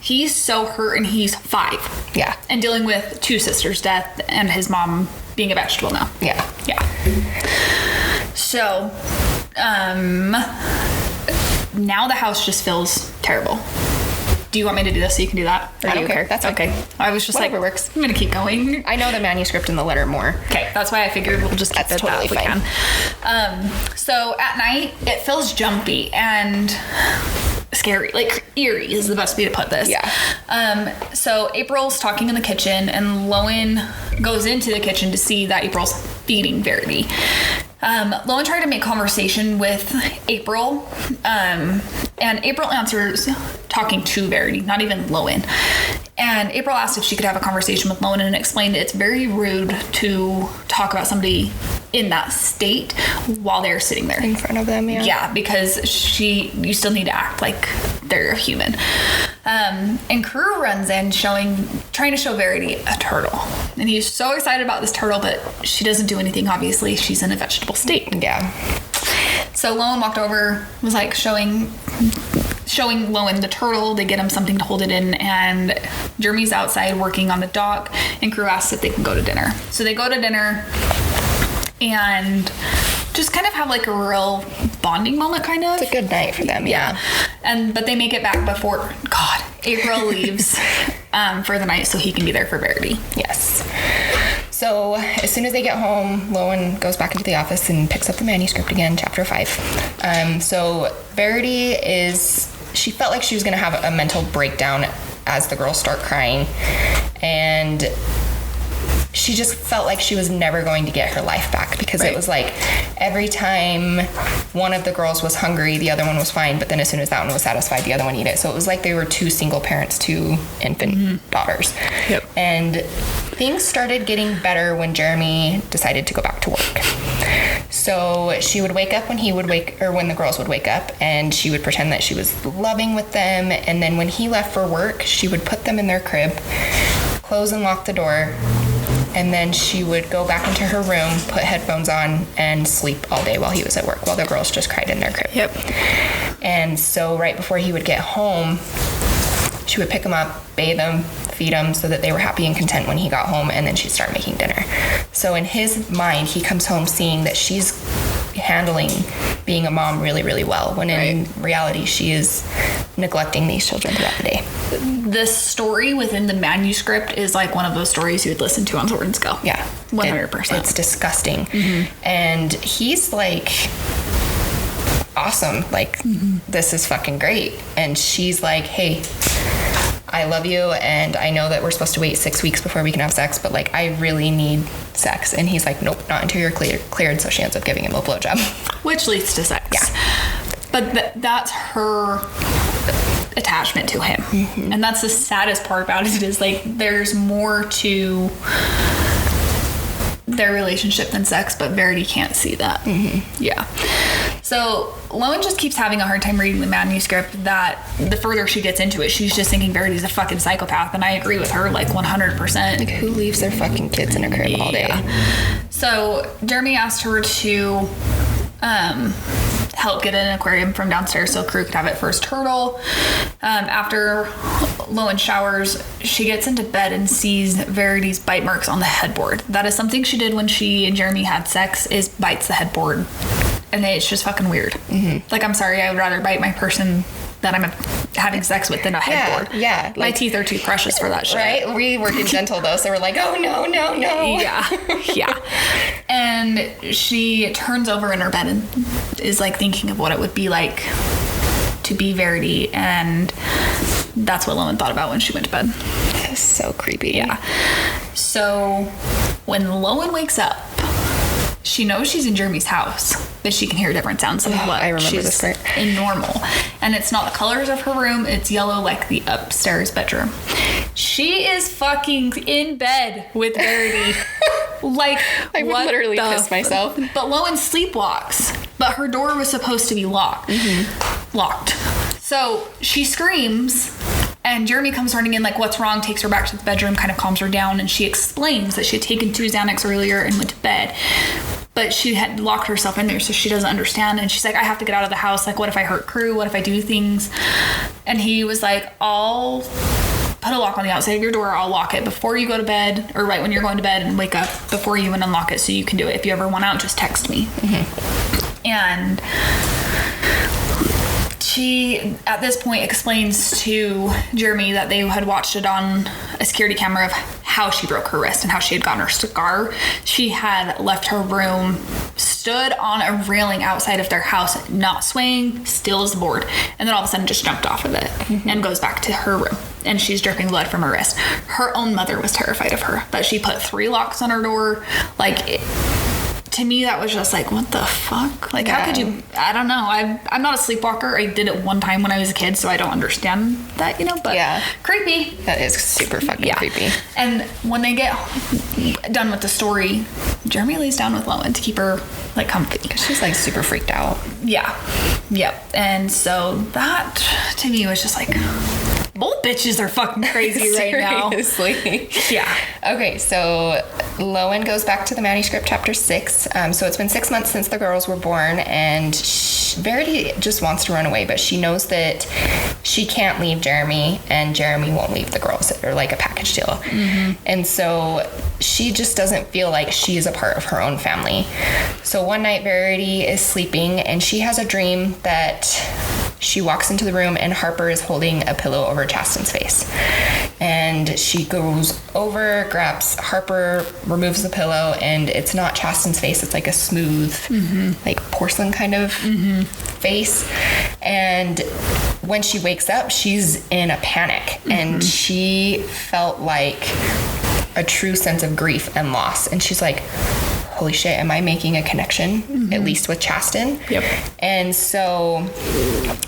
He's so hurt, and he's 5. Yeah. And dealing with 2 sisters' death and his mom being a vegetable now. Yeah. So, now the house just feels terrible. Do you want me to do this so you can do that? I don't care. That's okay. I was just whatever works. I'm going to keep going. I know the manuscript and the letter more. Okay, that's why I figured we'll just keep it totally that if we can. So at night, it feels jumpy and scary. Like, eerie is the best way to put this. Yeah. So April's talking in the kitchen, and Lowen goes into the kitchen to see that April's feeding Verity. Lowen tried to make conversation with April, and April answers talking to Verity, not even Lowen. And April asked if she could have a conversation with Lowen, and explained that it's very rude to talk about somebody in that state while they're sitting there in front of them. Yeah, because you still need to act like they're a human. And Crew runs in trying to show Verity a turtle, and he's so excited about this turtle, but she doesn't do anything. Obviously, she's in a vegetable state. Yeah. So Lowen walked over, was like showing Lowen the turtle. They get him something to hold it in, and Jeremy's outside working on the dock, and Crew asks if they can go to dinner. So they go to dinner and just kind of have like a real bonding moment, kind of. It's a good night for them. Yeah. But they make it back before April leaves for the night so he can be there for Verity. Yes. So as soon as they get home, Lowen goes back into the office and picks up the manuscript again, chapter 5. So Verity she felt like she was going to have a mental breakdown as the girls start crying. And she just felt like she was never going to get her life back, because it was like every time one of the girls was hungry, the other one was fine, but then as soon as that one was satisfied, the other one ate it. So it was like they were 2 single parents, 2 infant daughters. Yep. And things started getting better when Jeremy decided to go back to work. So she would wake up when when the girls would wake up, and she would pretend that she was loving with them. And then when he left for work, she would put them in their crib, close and lock the door, and then she would go back into her room, put headphones on, and sleep all day while he was at work, while the girls just cried in their crib. Yep. And so right before he would get home, she would pick him up, bathe him, feed him so that they were happy and content when he got home, and then she'd start making dinner. So in his mind, he comes home seeing that she's handling being a mom really, really well, when in reality, she is neglecting these children throughout the day. This story within the manuscript is like one of those stories you would listen to on Sword and Scale. Yeah. 100%. It's disgusting. And he's like, awesome. Like, this is fucking great. And she's like, hey, I love you, and I know that we're supposed to wait 6 weeks before we can have sex, but like, I really need sex. And he's like, nope, not until you're cleared. So she ends up giving him a blowjob, which leads to sex. Yeah. But that's her attachment to him. And that's the saddest part about it, is like, there's more to their relationship than sex, but Verity can't see that. Yeah. So Lowen just keeps having a hard time reading the manuscript, that the further she gets into it, she's just thinking Verity's a fucking psychopath. And I agree with her, like 100%. Like, who leaves their fucking kids in a crib all day? So Jeremy asked her to help get an aquarium from downstairs so Crew could have it for his turtle. After Lowen showers, she gets into bed and sees Verity's bite marks on the headboard. That is something she did when she and Jeremy had sex, is bites the headboard. And it's just fucking weird. Like, I'm sorry, I would rather bite my person that I'm having sex with than a headboard. Yeah. Like, my teeth are too precious for that shit. Right? We work in dental, though, so we're like, oh, no. Yeah. And she turns over in her bed and is like thinking of what it would be like to be Verity, and that's what Lowen thought about when she went to bed. That's so creepy. Yeah. So when Lowen wakes up, she knows she's in Jeremy's house, but she can hear different sounds than what I remember she's this part. in normal. And it's not the colors of her room, it's yellow like the upstairs bedroom. She is fucking in bed with Verity. Like, I would literally piss myself. But Lowen sleepwalks, but her door was supposed to be locked. So she screams, and Jeremy comes running in like, what's wrong? Takes her back to the bedroom, kind of calms her down, and she explains that she had taken 2 Xanax earlier and went to bed, but she had locked herself in there, so she doesn't understand. And she's like, I have to get out of the house. Like, what if I hurt Crew? What if I do things? And he was like, I'll put a lock on the outside of your door. I'll lock it before you go to bed, or right when you're going to bed, and wake up before you and unlock it so you can do it. If you ever want out, just text me. And she, at this point, explains to Jeremy that they had watched it on a security camera of how she broke her wrist and how she had gotten her scar. She had left her room, stood on a railing outside of their house, not swaying, still as the board, and then all of a sudden just jumped off of it and goes back to her room. And she's dripping blood from her wrist. Her own mother was terrified of her, but she put 3 locks on her door. Like, to me, that was just like, what the fuck? Like, how could you? I don't know. I'm not a sleepwalker. I did it one time when I was a kid, so I don't understand that, but creepy. That is super fucking creepy. And when they get done with the story, Jeremy lays down with Lowen to keep her like comfy. She's like super freaked out. Yeah. Yep. And so that to me was just like, both bitches are fucking crazy right now. Seriously. Yeah. Okay, so Lowen goes back to the manuscript, chapter 6. So it's been 6 months since the girls were born, and Verity just wants to run away, but she knows that she can't leave Jeremy, and Jeremy won't leave the girls. They're like a package deal. And so she just doesn't feel like she is a part of her own family. So one night, Verity is sleeping, and she has a dream that she walks into the room and Harper is holding a pillow over Chasten's face. And she goes over, grabs Harper, removes the pillow, and it's not Chasten's face. It's like a smooth, like porcelain kind of face. And when she wakes up, she's in a panic. And she felt like a true sense of grief and loss. And she's like, holy shit, am I making a connection, at least with Chasten? Yep. And so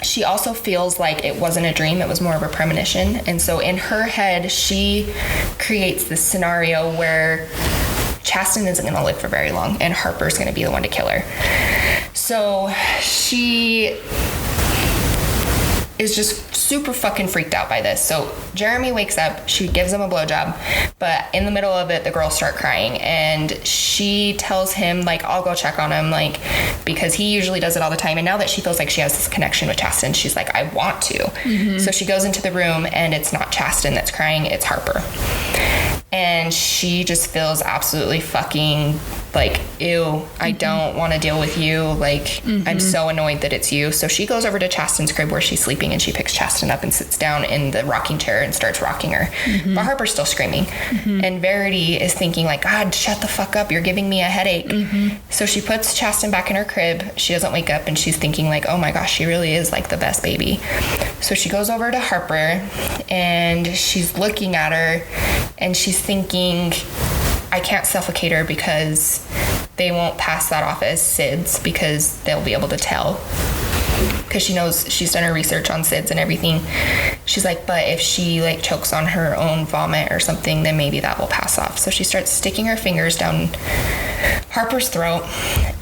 she also feels like it wasn't a dream, it was more of a premonition. And so in her head, she creates this scenario where Chasten isn't going to live for very long, and Harper's going to be the one to kill her. So she is just super fucking freaked out by this. So Jeremy wakes up, she gives him a blowjob, but in the middle of it, the girls start crying, and she tells him, like, I'll go check on him, like, because he usually does it all the time. And now that she feels like she has this connection with Chasten, she's like, I want to. So she goes into the room, and it's not Chasten that's crying, it's Harper. And she just feels absolutely fucking like, ew, I don't want to deal with you. Like, I'm so annoyed that it's you. So she goes over to Chasten's crib where she's sleeping, and she picks Chasten up and sits down in the rocking chair and starts rocking her. But Harper's still screaming. And Verity is thinking, like, God, shut the fuck up. You're giving me a headache. So she puts Chasten back in her crib. She doesn't wake up, and she's thinking, like, oh my gosh, she really is like the best baby. So she goes over to Harper, and she's looking at her, and she's thinking, I can't suffocate her because they won't pass that off as SIDS because they'll be able to tell. Because she knows, she's done her research on SIDS and everything. She's like, but if she like chokes on her own vomit or something, then maybe that will pass off. So she starts sticking her fingers down Harper's throat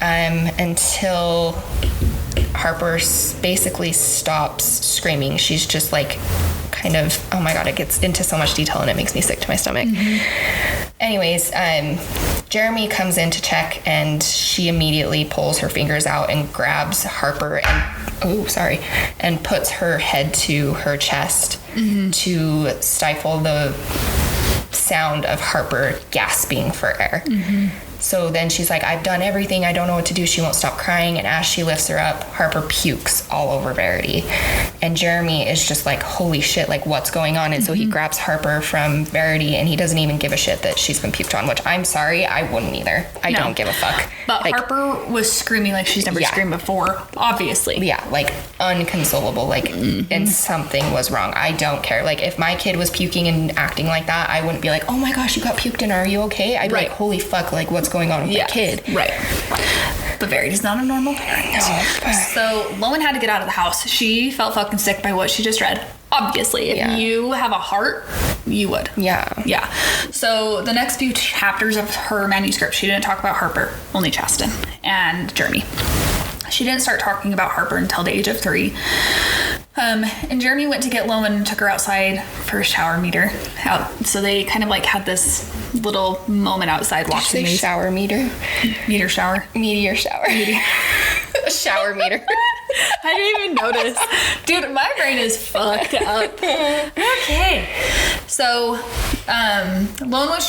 until Harper basically stops screaming. She's just like kind of, oh my God, it gets into so much detail and it makes me sick to my stomach. Anyways, Jeremy comes in to check, and she immediately pulls her fingers out and grabs Harper and puts her head to her chest to stifle the sound of Harper gasping for air. So then she's like, I've done everything. I don't know what to do. She won't stop crying. And as she lifts her up, Harper pukes all over Verity. And Jeremy is just like, holy shit, like, what's going on? And so he grabs Harper from Verity, and he doesn't even give a shit that she's been puked on, which I'm sorry, I wouldn't either. I don't give a fuck. But like, Harper was screaming like she's never screamed before, obviously. Yeah, like unconsolable, like, and something was wrong. I don't care. Like, if my kid was puking and acting like that, I wouldn't be like, oh my gosh, you got puked in, are you okay? I'd be like, holy fuck, like, what's going on with my kid? Right. But Verity's not a normal parent. No. So Lowen had to get out of the house. She felt fucking sick by what she just read. Obviously, if you have a heart, you would. Yeah. So the next few chapters of her manuscript, she didn't talk about Harper, only Chasten and Jeremy. She didn't start talking about Harper until the age of 3. And Jeremy went to get Lowen and took her outside for a shower meter. So they kind of like had this little moment outside watching these. Shower meter? Meteor shower. Meteor shower. Shower meter. I didn't even notice. Dude, my brain is fucked up. Okay. So, Lowen was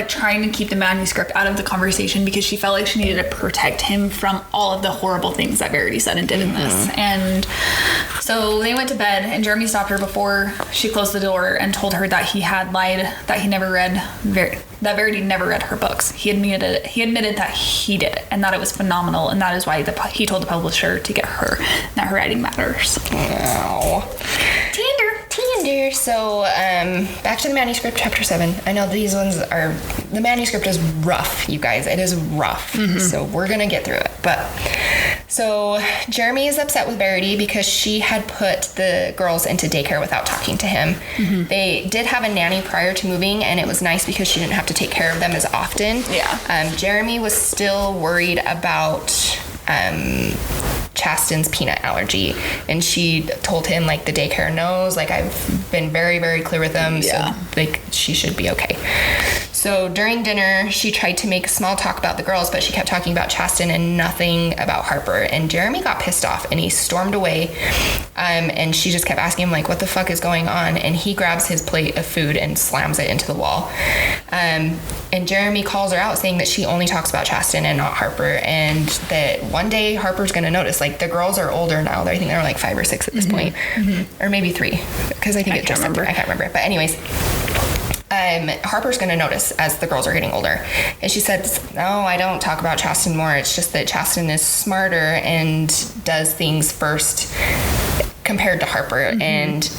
trying to keep the manuscript out of the conversation because she felt like she needed to protect him from all of the horrible things that Verity said and did in this. And so they went to bed, and Jeremy stopped her before she closed the door and told her that he had lied, that he never read, that Verity never read her books. He admitted that he did, and that it was phenomenal, and that is why he told the publisher to get her, that her writing matters. Wow. Tinder. So, back to the manuscript, chapter 7. I know these ones are, the manuscript is rough, you guys. It is rough. So we're gonna get through it. But, so Jeremy is upset with Verity because she had put the girls into daycare without talking to him. They did have a nanny prior to moving, and it was nice because she didn't have to take care of them as often. Jeremy was still worried about Chasten's peanut allergy, and she told him, like, the daycare knows, like, I've been very, very clear with them, so, like, she should be okay. So during dinner, she tried to make small talk about the girls, but she kept talking about Chasten and nothing about Harper, and Jeremy got pissed off, and he stormed away, and she just kept asking him, like, what the fuck is going on? And he grabs his plate of food and slams it into the wall. And Jeremy calls her out, saying that she only talks about Chasten and not Harper, and that one day Harper's gonna notice. Like, the girls are older now. I think they're like 5 or 6 at this point, or maybe 3, because I think I can't remember. But anyways, Harper's gonna notice as the girls are getting older. And she said, no, I don't talk about Chasten more. It's just that Chasten is smarter and does things first compared to Harper, and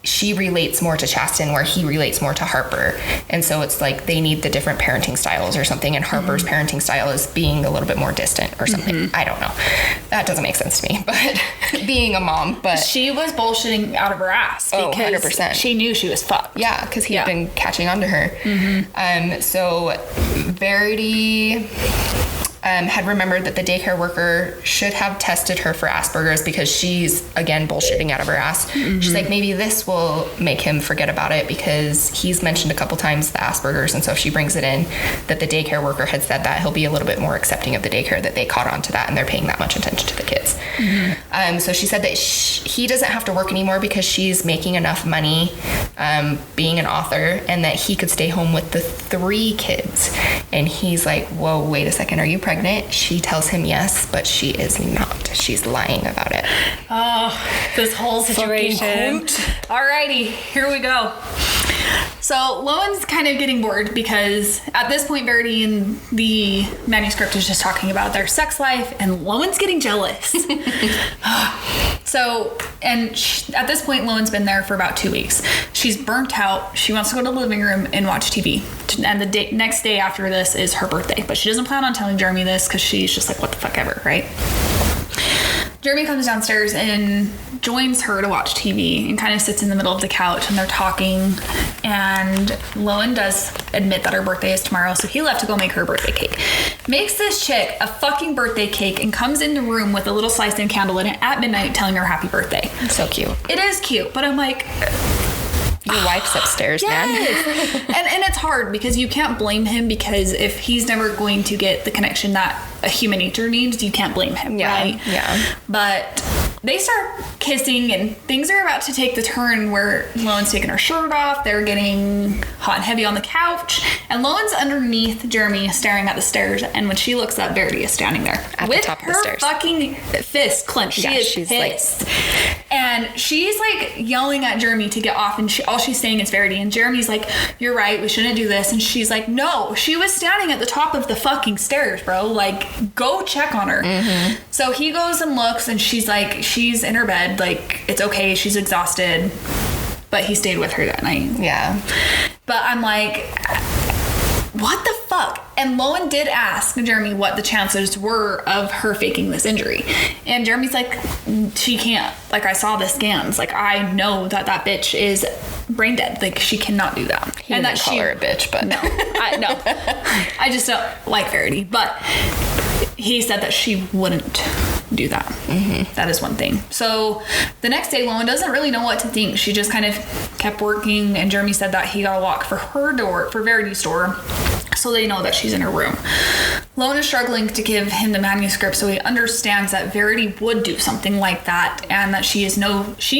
she relates more to Chasten where he relates more to Harper. And so it's like they need the different parenting styles or something, and Harper's parenting style is being a little bit more distant or something. I don't know. That doesn't make sense to me, but being a mom, but she was bullshitting out of her ass because 100%. She knew she was fucked. Yeah, because he had been catching on to her. So Verity had remembered that the daycare worker should have tested her for Asperger's because she's, again, bullshitting out of her ass. She's like, maybe this will make him forget about it because he's mentioned a couple times the Asperger's, and so if she brings it in that the daycare worker had said that, he'll be a little bit more accepting of the daycare that they caught on to that and they're paying that much attention to the kids. So she said that he doesn't have to work anymore because she's making enough money being an author, and that he could stay home with the 3 kids. And he's like, whoa, wait a second, are you pregnant? She tells him yes, but she is not. She's lying about it. Oh, this whole situation. Alrighty, here we go. So Lowen's kind of getting bored because at this point, Verity in the manuscript is just talking about their sex life, and Lowen's getting jealous. At this point, Lowen's been there for about 2 weeks. She's burnt out. She wants to go to the living room and watch TV. And the next day after this is her birthday, but she doesn't plan on telling Jeremy this because she's just like, what the fuck ever, right? Jeremy comes downstairs and joins her to watch TV and kind of sits in the middle of the couch, and they're talking, and Lowen does admit that her birthday is tomorrow, so he left to go make her birthday cake. Makes this chick a fucking birthday cake and comes in the room with a little sliced-in candle in it at midnight telling her happy birthday. So cute. It is cute, but I'm like... Your wife's upstairs, man. and it's hard because you can't blame him, because if he's never going to get the connection that a human nature needs, you can't blame him, right? Yeah. But they start kissing, and things are about to take the turn where Lowen's taking her shirt off. They're getting hot and heavy on the couch, and Lowen's underneath Jeremy staring at the stairs, and when she looks up, Verity is standing there at with the top of her the stairs. Fucking fist clenched. Yeah, she's pissed. And she's like yelling at Jeremy to get off, and all she's saying is Verity, and Jeremy's like, you're right, we shouldn't do this. And she's like, no, she was standing at the top of the fucking stairs, bro. Like, go check on her. So he goes and looks, and she's like, she's in her bed, like, it's okay, she's exhausted. But he stayed with her that night. Yeah. But I'm like, what the fuck? And Lowen did ask Jeremy what the chances were of her faking this injury. And Jeremy's like, she can't. Like, I saw the scans. Like, I know that bitch is brain dead. Like, she cannot do that. He didn't call her a bitch, but... No. I just don't like Verity. But he said that she wouldn't do that. That is one thing. So the next day, Lowen doesn't really know what to think. She just kind of kept working, and Jeremy said that he got a lock for her door, for Verity's door, so they know that she's in her room. Lowen is struggling to give him the manuscript, so he understands that Verity would do something like that, and that she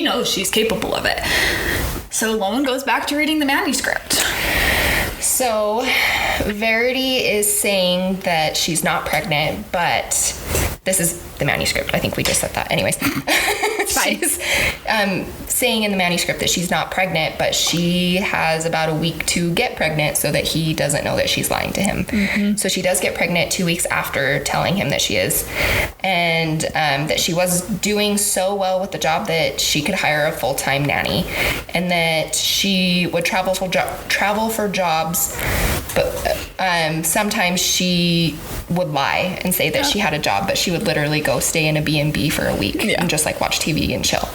knows she's capable of it. So Lowen goes back to reading the manuscript. So Verity is saying that she's not pregnant, but this is the manuscript. I think we just said that. Anyways, she's saying in the manuscript that she's not pregnant, but she has about a week to get pregnant so that he doesn't know that she's lying to him. So she does get pregnant 2 weeks after telling him that she is, and that she was doing so well with the job that she could hire a full-time nanny, and that she would travel for jobs, but sometimes she would lie and say that she had a job, but she would literally go stay in a B&B for a week and just like watch TV and chill.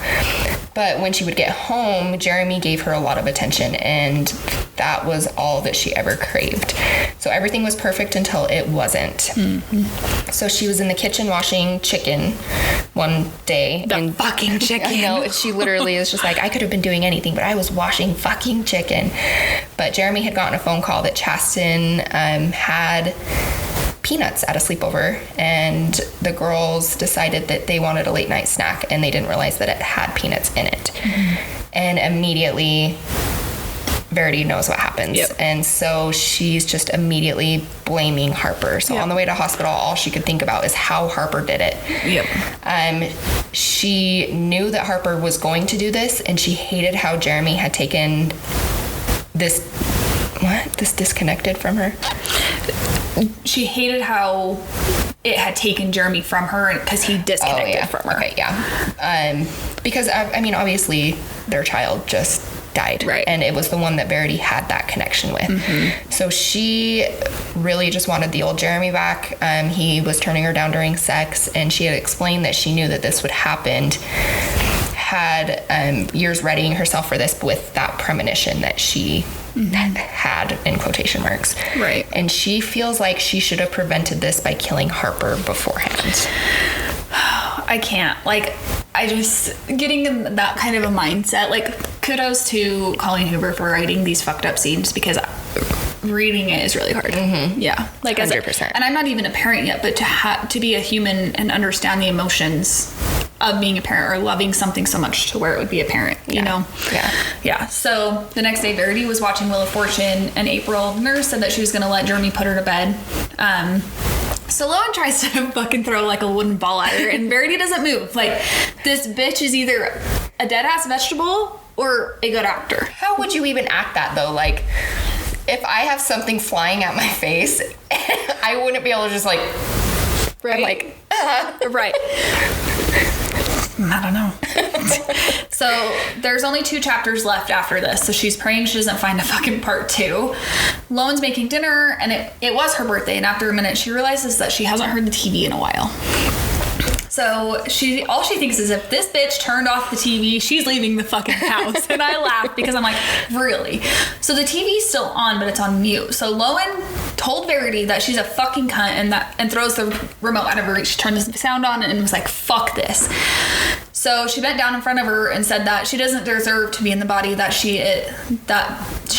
But when she would get home, Jeremy gave her a lot of attention, and that was all that she ever craved. So everything was perfect until it wasn't. So she was in the kitchen washing chicken one day. Fucking chicken. I know, she literally is just like, I could have been doing anything, but I was washing fucking chicken. But Jeremy had gotten a phone call that Chasten had peanuts at a sleepover, and the girls decided that they wanted a late night snack, and they didn't realize that it had peanuts in it. And immediately Verity knows what happens. And so she's just immediately blaming Harper. So on the way to hospital, all she could think about is how Harper did it. She knew that Harper was going to do this, and she hated how Jeremy had taken this disconnected from her. She hated how it had taken Jeremy from her because he disconnected from her. Because, I mean, obviously their child just died. And it was the one that Verity had that connection with. So she really just wanted the old Jeremy back. He was turning her down during sex, and she had explained that she knew that this would happen. had years readying herself for this with that premonition that she had, in quotation marks. Right. And she feels like she should have prevented this by killing Harper beforehand. I can't. Like, I just, getting in that kind of a mindset, like, kudos to Colleen Hoover for writing these fucked up scenes, because reading it is really hard. Yeah. Like, 100%. And I'm not even a parent yet, but to be a human and understand the emotions of being a parent, or loving something so much to where it would be a parent, you know? Yeah. So the next day, Verity was watching Wheel of Fortune, and April, the nurse, said that she was going to let Jeremy put her to bed. So Lowen tries to fucking throw like a wooden ball at her, and Verity doesn't move. Like, this bitch is either a dead ass vegetable or a good actor. How would you even act that, though? Like, if I have something flying at my face, I wouldn't be able to just, like, right. I'm like, right. I don't know. So there's only 2 chapters left after this, so she's praying she doesn't find a fucking part 2. Lowen's making dinner, and it was her birthday, and after a minute she realizes that she hasn't heard the TV in a while. So all she thinks is, if this bitch turned off the TV, she's leaving the fucking house. And I laughed because I'm like, really? So the TV's still on, but it's on mute. So Lowen told Verity that she's a fucking cunt, and throws the remote out of her reach. She turned the sound on and was like, fuck this. So she bent down in front of her and said that she doesn't deserve to be in the body that she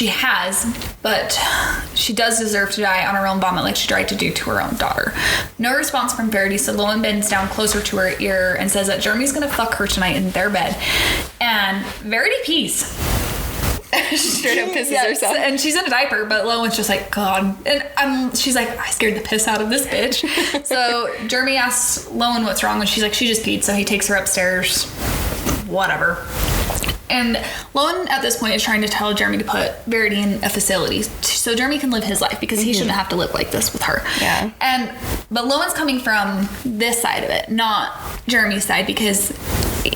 has, but she does deserve to die on her own vomit, like she tried to do to her own daughter. No response from Verity, so Lowen bends down closer to her ear and says that Jeremy's gonna fuck her tonight in their bed. And Verity pees. Straight up pisses herself. And she's in a diaper, but Lowen's just like, God. And she's like, I scared the piss out of this bitch. So Jeremy asks Lowen what's wrong, and she's like, she just peed. So he takes her upstairs. Whatever. And Lowen at this point is trying to tell Jeremy to put Verity in a facility so Jeremy can live his life, because he shouldn't have to live like this with her. Yeah. But Lowen's coming from this side of it, not Jeremy's side, because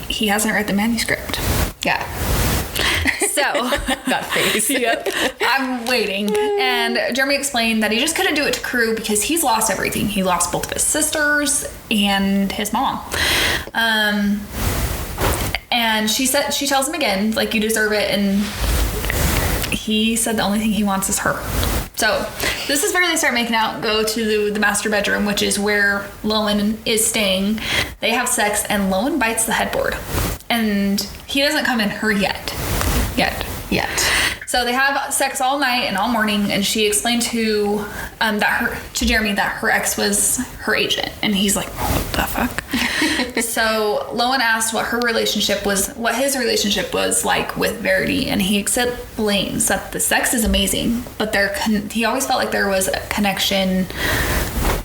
he hasn't read the manuscript. Yeah. So that face. Yep. I'm waiting. And Jeremy explained that he just couldn't do it to Crew because he's lost everything. He lost both of his sisters and his mom. And she tells him again, like, you deserve it. And he said the only thing he wants is her. So this is where they start making out, go to the master bedroom, which is where Lowen is staying. They have sex, and Lowen bites the headboard. And he doesn't come in her yet. So they have sex all night and all morning, and she explained to Jeremy that her ex was her agent, and he's like, what the fuck? So Lowen asked what his relationship was like with Verity, and he explains that the sex is amazing, but he always felt like there was a connection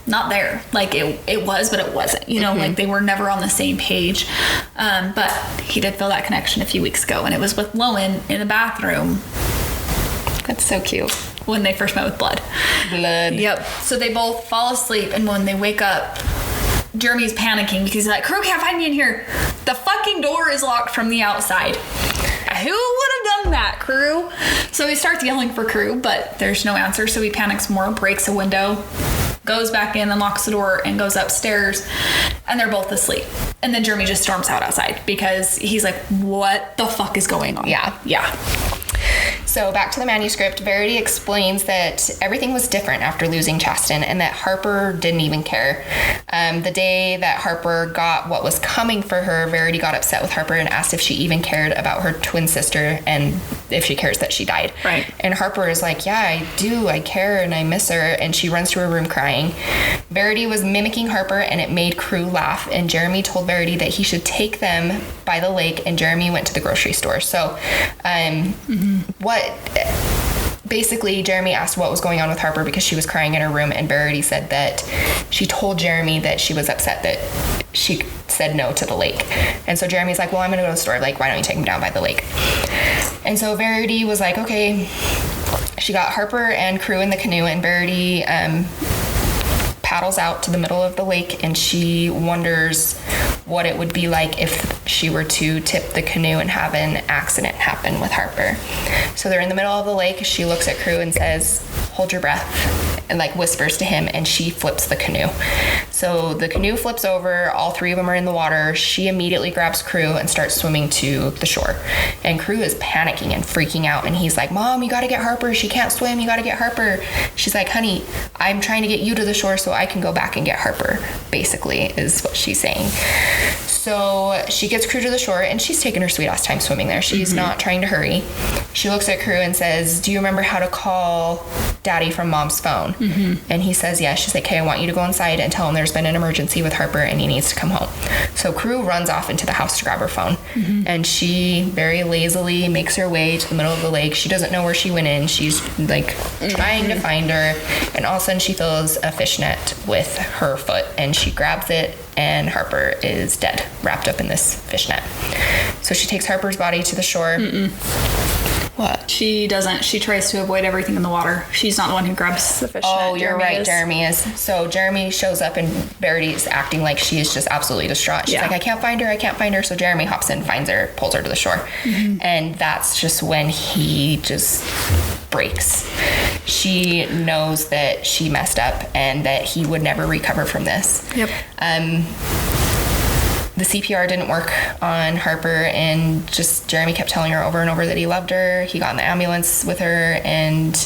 not there. Like it was, but it wasn't, you know, like they were never on the same page. But he did feel that connection a few weeks ago, and it was with Lowen in the bathroom. That's so cute. When they first met with Blood. Yep. So they both fall asleep, and when they wake up, Jeremy's panicking because he's like, Crew can't find me in here. The fucking door is locked from the outside. Who would have done that, Crew? So he starts yelling for Crew, but there's no answer. So he panics more, breaks a window, goes back in, unlocks the door, and goes upstairs, and they're both asleep. And then Jeremy just storms outside because he's like, what the fuck is going on? Yeah. So back to the manuscript, Verity explains that everything was different after losing Chasten, and that Harper didn't even care. The day that Harper got what was coming for her, Verity got upset with Harper and asked if she even cared about her twin sister and if she cares that she died. Right. And Harper is like, yeah, I do. I care and I miss her. And she runs to her room crying. Verity was mimicking Harper, and it made Crew laugh. And Jeremy told Verity that he should take them by the lake, and Jeremy went to the grocery store. So basically Jeremy asked what was going on with Harper because she was crying in her room, and Verity said that she told Jeremy that she was upset that she said no to the lake. And so Jeremy's like, well, I'm gonna go to the store, like, why don't you take him down by the lake? And so Verity was like, okay. She got Harper and Crew in the canoe, and Verity paddles out to the middle of the lake, and she wonders what it would be like if she were to tip the canoe and have an accident happen with Harper. So they're in the middle of the lake. She looks at Crew and says, hold your breath, and like whispers to him, and she flips the canoe. So the canoe flips over. All three of them are in the water. She immediately grabs Crew and starts swimming to the shore. And Crew is panicking and freaking out. And he's like, Mom, you got to get Harper. She can't swim. You got to get Harper. She's like, honey, I'm trying to get you to the shore so I can go back and get Harper, basically, is what she's saying. So she gets Crew to the shore, and she's taking her sweet ass time swimming there. She's not trying to hurry. She looks at Crew and says, do you remember how to call Daddy from Mom's phone? And he says, yeah. She's like, okay, I want you to go inside and tell him there's been an emergency with Harper and he needs to come home. So Crew runs off into the house to grab her phone. And she very lazily makes her way to the middle of the lake. She doesn't know where she went in. She's like trying to find her. And all of a sudden she feels a fishnet with her foot, and she grabs it, and Harper is dead, wrapped up in this fishnet. So she takes Harper's body to the shore. What? She doesn't. She tries to avoid everything in the water. She's not the one who grabs the fishnet. Oh, you're right. Jeremy is. So Jeremy shows up, and Verity's acting like she is just absolutely distraught. She's like, I can't find her. I can't find her. So Jeremy hops in, finds her, pulls her to the shore. And that's just when he just breaks. She knows that she messed up and that he would never recover from this. Yep. The CPR didn't work on Harper, and just Jeremy kept telling her over and over that he loved her. He got in the ambulance with her, and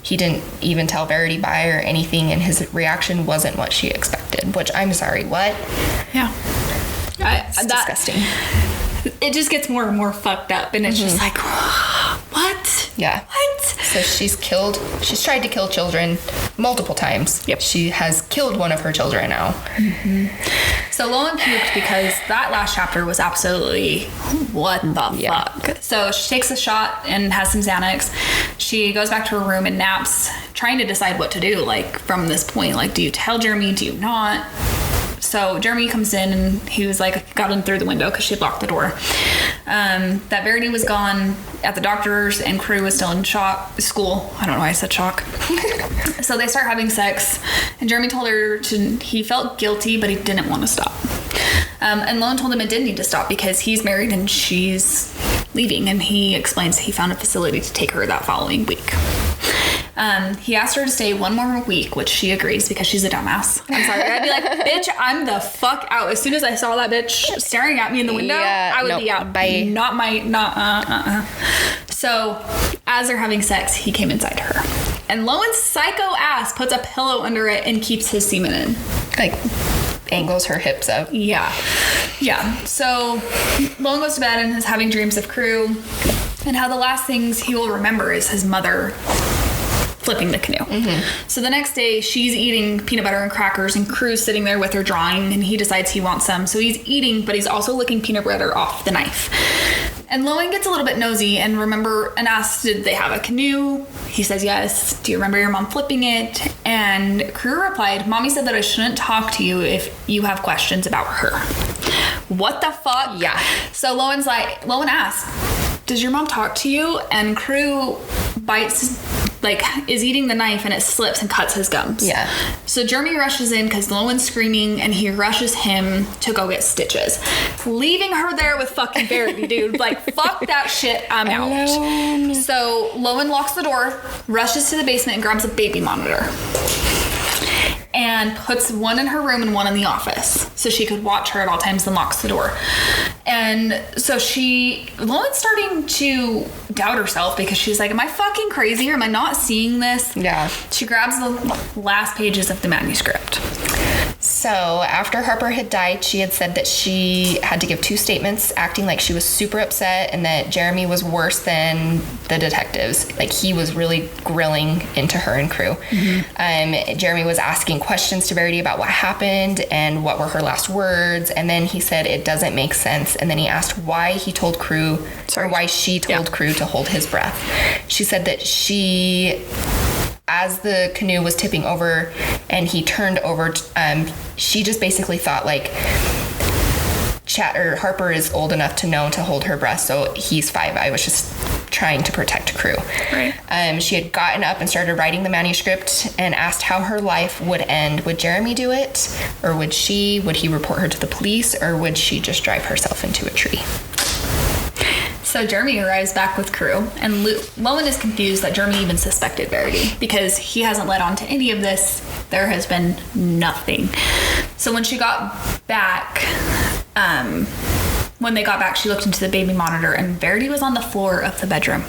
he didn't even tell Verity bye or anything, and his reaction wasn't what she expected, which I'm sorry, what? Yeah. It's disgusting. It just gets more and more fucked up, and it's just like, what? Yeah. What? So she's tried to kill children multiple times. Yep. She has killed one of her children now. So Lowen puked because that last chapter was absolutely what the fuck. So she takes a shot and has some Xanax. She goes back to her room and naps, trying to decide what to do, like, from this point. Like, do you tell Jeremy? Do you not? So Jeremy comes in, and he was like, got in through the window because she had locked the door. That Verity was gone at the doctor's, and Crew was still in school. I don't know why I said shock. So they start having sex, and Jeremy told her he felt guilty, but he didn't want to stop. And Lowen told him it did need to stop because he's married and she's leaving, and he explains he found a facility to take her that following week. He asked her to stay one more week, which she agrees because she's a dumbass. I'm sorry. I'd be like, bitch, I'm the fuck out. As soon as I saw that bitch staring at me in the window, I would be out. Bye. So as they're having sex, he came inside her. And Lowen's psycho ass puts a pillow under it and keeps his semen in. Like, angles her hips up. Yeah. So Lowen goes to bed and is having dreams of Crew, and how the last things he will remember is his mother flipping the canoe. So the next day, she's eating peanut butter and crackers, and Crew's sitting there with her drawing, and he decides he wants some. So he's eating, but he's also licking peanut butter off the knife. And Lowen gets a little bit nosy and asks, did they have a canoe? He says yes. Do you remember your mom flipping it? And Crew replied, Mommy said that I shouldn't talk to you if you have questions about her. What the fuck? Yeah. So Lowen asks, does your mom talk to you? And Crew is eating the knife, and it slips and cuts his gums. Yeah. So Jeremy rushes in because Lowen's screaming, and he rushes him to go get stitches, leaving her there with fucking Verity, dude. Like, fuck that shit, I'm out. So Lowen locks the door, rushes to the basement, and grabs a baby monitor, and puts one in her room and one in the office so she could watch her at all times, and locks the door. And so Lowen's starting to doubt herself because she's like, am I fucking crazy, or am I not seeing this? Yeah. She grabs the last pages of the manuscript. So after Harper had died, she had said that she had to give 2 statements, acting like she was super upset and that Jeremy was worse than the detectives. Like, he was really grilling into her and Crew. Jeremy was asking questions to Verity about what happened and what were her last words. And then he said it doesn't make sense. And then he asked why she told Crew to hold his breath. She said that as the canoe was tipping over and he turned over, she just basically thought, like, Harper is old enough to know to hold her breath, so he's 5. I was just trying to protect Crew. Right. She had gotten up and started writing the manuscript and asked how her life would end. Would Jeremy do it? Or would he report her to the police? Or would she just drive herself into a tree? So Jeremy arrives back with Crew, and Lowen is confused that Jeremy even suspected Verity because he hasn't led on to any of this There has been nothing. So when she got back, when they got back, she looked into the baby monitor, and Verity was on the floor of the bedroom.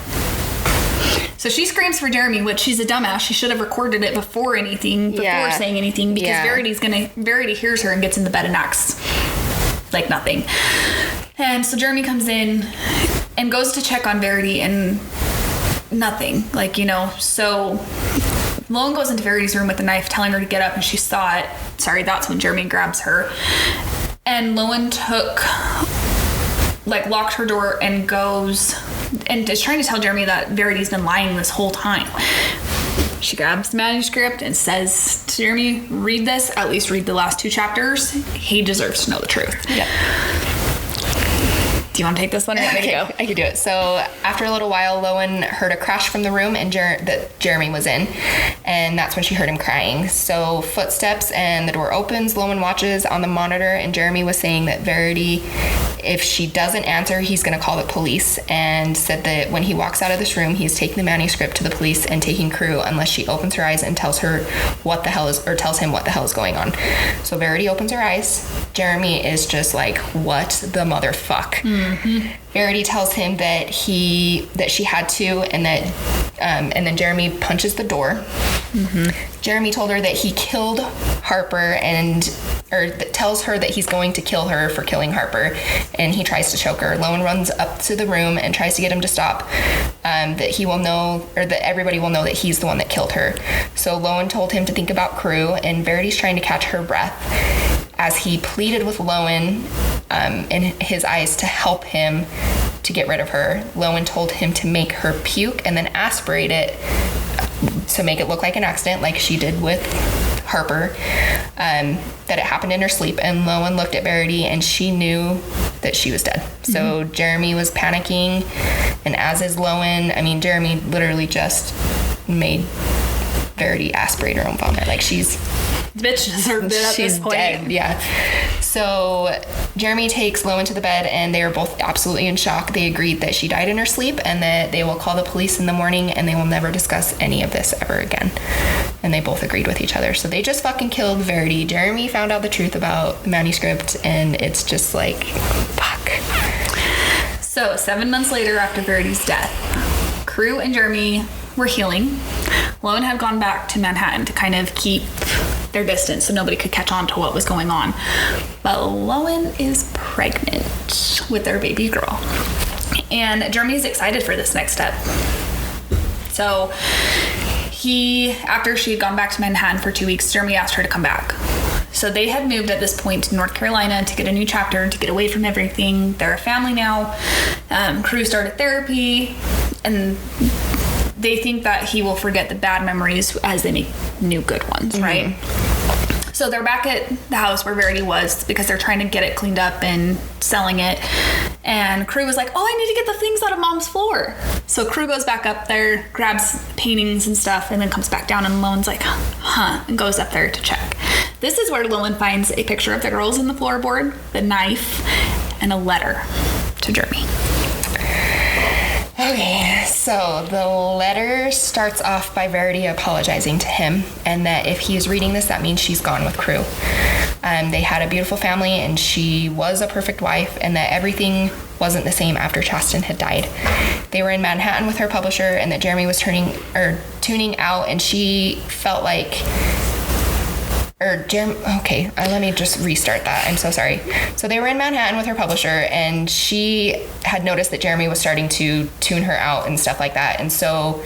So she screams for Jeremy, which she's a dumbass. She should have recorded it before saying anything, because Verity hears her and gets in the bed and acts like nothing. And so Jeremy comes in and goes to check on Verity, and nothing. So Lowen goes into Verity's room with a knife, telling her to get up, and she saw it. Sorry, that's when Jeremy grabs her. And Lowen locked her door and goes and is trying to tell Jeremy that Verity's been lying this whole time. She grabs the manuscript and says to Jeremy, read this, at least read the last 2 chapters. He deserves to know the truth. Yeah. Do you want to take this one or want me to go? I can do it. So after a little while, Lowen heard a crash from the room that Jeremy was in, and that's when she heard him crying. So footsteps and the door opens. Lowen watches on the monitor, and Jeremy was saying that Verity, if she doesn't answer, he's going to call the police, and said that when he walks out of this room, he's taking the manuscript to the police and taking Crew unless she opens her eyes and tells him what the hell is going on. So Verity opens her eyes. Jeremy is just like, what the motherfuck? Mm-hmm. Verity tells him that she had to, and then Jeremy punches the door. Mm-hmm. Jeremy told her that he killed Harper, tells her that he's going to kill her for killing Harper, and he tries to choke her. Lowen runs up to the room and tries to get him to stop, that he will know, or that everybody will know that he's the one that killed her. So Lowen told him to think about Crew, and Verity's trying to catch her breath as he pleaded with Lowen in his eyes to help him to get rid of her. Lowen told him to make her puke and then aspirate it to make it look like an accident, like she did with Harper, that it happened in her sleep. And Lowen looked at Verity, and she knew that she was dead. Mm-hmm. So Jeremy was panicking, and as is Lowen. Jeremy literally just made Verity aspirate her own vomit. The bitch deserved it at this point. Dead, yeah. So Jeremy takes Lowen to the bed, and they are both absolutely in shock. They agreed that she died in her sleep, and that they will call the police in the morning, and they will never discuss any of this ever again. And they both agreed with each other. So they just fucking killed Verity. Jeremy found out the truth about the manuscript, and it's just like, fuck. So 7 months later, after Verity's death, Crew and Jeremy were healing. Lowen had gone back to Manhattan to kind of keep their distance so nobody could catch on to what was going on. But Lowen is pregnant with their baby girl. And Jeremy's excited for this next step. So after she had gone back to Manhattan for 2 weeks, Jeremy asked her to come back. So they had moved at this point to North Carolina to get a new chapter, to get away from everything. They're a family now. Crew started therapy, and they think that he will forget the bad memories as they make new good ones, mm-hmm. right? So they're back at the house where Verity was, because they're trying to get it cleaned up and selling it. And Crew was like, oh, I need to get the things out of Mom's floor. So Crew goes back up there, grabs paintings and stuff, and then comes back down, and Lowen's like, huh, and goes up there to check. This is where Lowen finds a picture of the girls in the floorboard, the knife, and a letter to Jeremy. Okay, so the letter starts off by Verity apologizing to him, and that if he is reading this, that means she's gone with Crew. They had a beautiful family, and she was a perfect wife, and that everything wasn't the same after Chasten had died. They were in Manhattan with her publisher, and that Jeremy was tuning out, and she felt like... let me just restart that. I'm so sorry. So they were in Manhattan with her publisher, and she had noticed that Jeremy was starting to tune her out and stuff like that. And so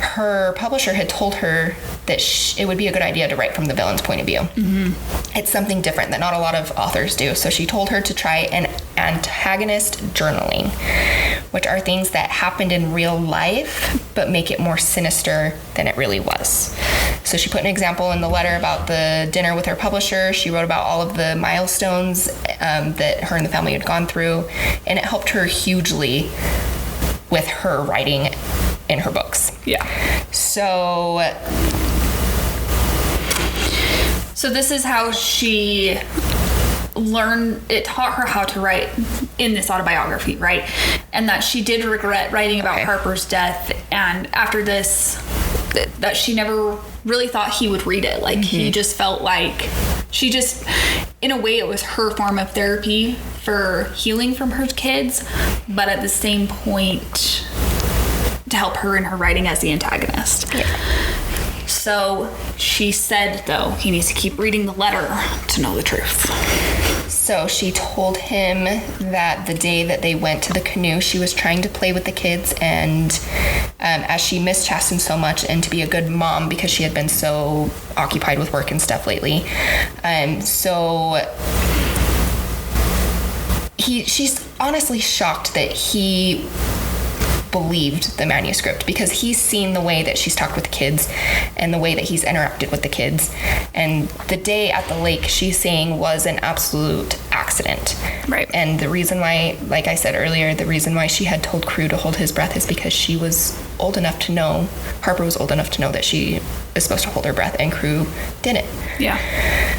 her publisher had told her that it would be a good idea to write from the villain's point of view. Mm-hmm. It's something different that not a lot of authors do. So she told her to try an antagonist journaling, which are things that happened in real life, but make it more sinister than it really was. So she put an example in the letter about the dinner with her publisher. She wrote about all of the milestones that her and the family had gone through, and it helped her hugely with her writing in her books. Yeah. So this is how she learned. It taught her how to write in this autobiography, right? And that she did regret writing about Harper's death, and after this, that she never really thought he would read it. Like, he just felt like she just, in a way, it was her form of therapy for healing from her kids, but at the same point, to help her in her writing as the antagonist. Yeah. So she said, though, he needs to keep reading the letter to know the truth. So she told him that the day that they went to the canoe, she was trying to play with the kids, and as she missed Chasten so much and to be a good mom because she had been so occupied with work and stuff lately. So she's honestly shocked that he believed the manuscript, because he's seen the way that she's talked with the kids and the way that he's interacted with the kids, and the day at the lake, she's saying, was an absolute accident. Right. And the reason why, like I said earlier, the reason why she had told Crew to hold his breath is because she was old enough to know, Harper was old enough to know that she is supposed to hold her breath, and Crew didn't. Yeah.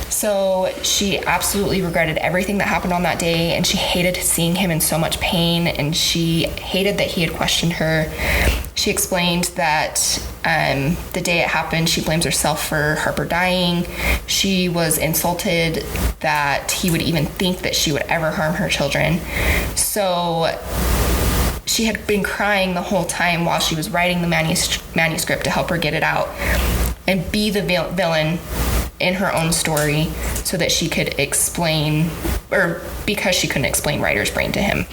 So she absolutely regretted everything that happened on that day, and she hated seeing him in so much pain, and she hated that he had questioned her. She explained that the day it happened, she blames herself for Harper dying. She was insulted that he would even think that she would ever harm her children. So she had been crying the whole time while she was writing the manuscript to help her get it out and be the villain in her own story, so that she could explain, or because she couldn't explain writer's brain to him.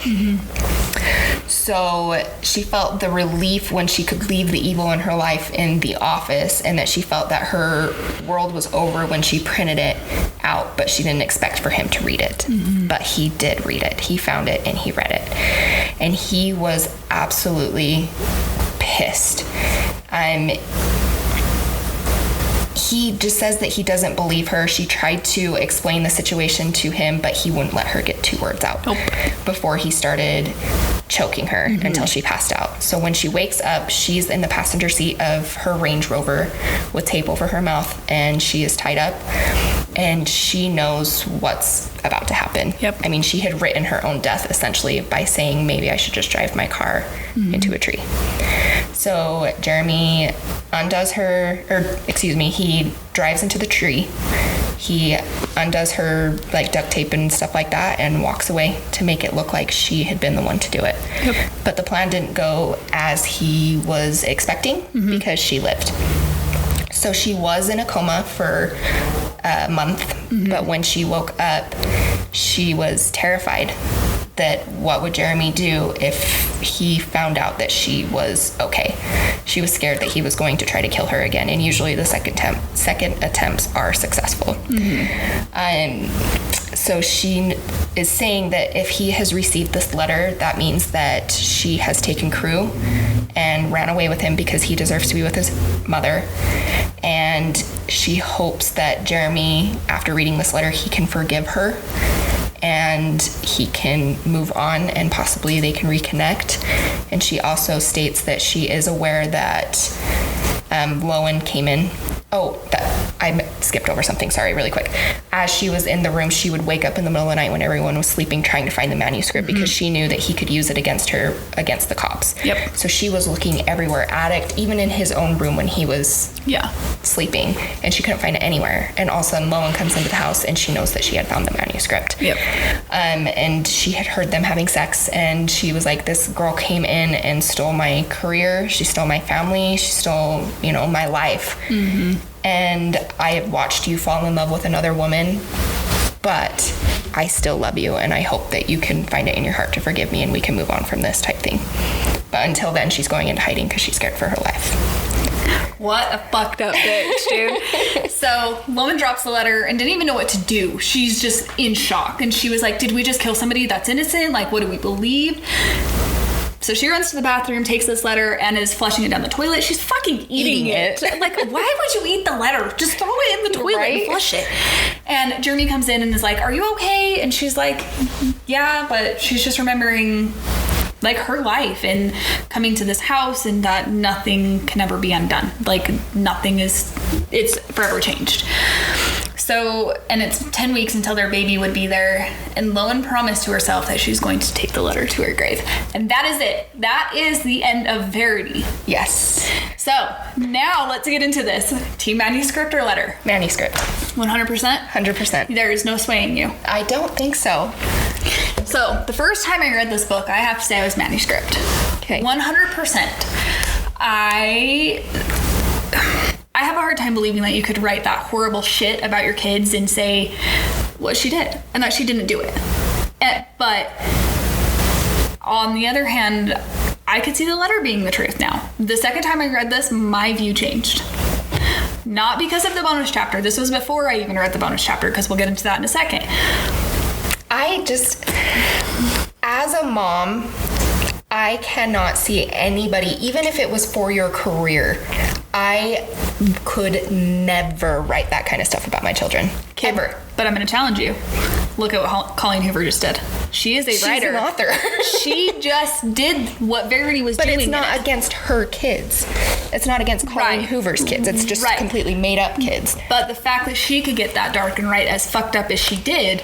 So she felt the relief when she could leave the evil in her life in the office, and that she felt that her world was over when she printed it out, but she didn't expect for him to read it. But he did read it. He found it and he read it. And he was absolutely pissed. He just says that he doesn't believe her. She tried to explain the situation to him, but he wouldn't let her get 2 words out before he started choking her until she passed out. So when she wakes up, she's in the passenger seat of her Range Rover with tape over her mouth, and she is tied up, and she knows what's about to happen. Yep. I mean, she had written her own death essentially by saying, maybe I should just drive my car into a tree. So Jeremy undoes her, he drives into the tree. He undoes her like duct tape and stuff like that and walks away to make it look like she had been the one to do it. Yep. But the plan didn't go as he was expecting because she lived. So she was in a coma for a month, but when she woke up, she was terrified that what would Jeremy do if he found out that she was okay. She was scared that he was going to try to kill her again, and usually the second attempts are successful. So she is saying that if he has received this letter, that means that she has taken Crew and ran away with him because he deserves to be with his mother. And she hopes that Jeremy, after reading this letter, he can forgive her and he can move on and possibly they can reconnect. And she also states that she is aware that Lowen came in. I skipped over something, sorry, really quick. As she was in the room, she would wake up in the middle of the night when everyone was sleeping trying to find the manuscript because she knew that he could use it against the cops. Yep. So she was looking everywhere at it, even in his own room when he was sleeping, and she couldn't find it anywhere. And all of a sudden, Lowen comes into the house and she knows that she had found the manuscript. Yep. And she had heard them having sex, and she was like, this girl came in and stole my career, she stole my family, she stole, my life. And I have watched you fall in love with another woman, but I still love you, and I hope that you can find it in your heart to forgive me and we can move on from this type thing. But until then, she's going into hiding because she's scared for her life. What a fucked up bitch, dude. So Lowen drops the letter and didn't even know what to do. She's just in shock, and she was like, did we just kill somebody that's innocent? Like, what do we believe? So she runs to the bathroom, takes this letter, and is flushing it down the toilet. She's fucking eating it. Like, why would you eat the letter? Just throw it in the toilet and flush it. And Jeremy comes in and is like, are you okay? And she's like, yeah, but she's just remembering like her life and coming to this house, and that nothing can ever be undone. Like, it's forever changed. So, and it's 10 weeks until their baby would be there, and Lowen promised to herself that she's going to take the letter to her grave. And that is it. That is the end of Verity. Yes. So now let's get into this. Team manuscript or letter? Manuscript. 100%? 100%. There is no swaying you. I don't think so. So the first time I read this book, I have to say I was manuscript. Okay. 100%. I have a hard time believing that you could write that horrible shit about your kids and say what she did and that she didn't do it. But on the other hand, I could see the letter being the truth now. The second time I read this, my view changed. Not because of the bonus chapter. This was before I even read the bonus chapter, because we'll get into that in a second. As a mom, I cannot see anybody, even if it was for your career, I could never write that kind of stuff about my children. Ever. But I'm going to challenge you. Look at what Colleen Hoover just did. She is a writer. She's an author. She just did what Verity was doing. But it's not against her kids. It's not against Colleen Hoover's kids. It's just completely made up kids. But the fact that she could get that dark and write as fucked up as she did...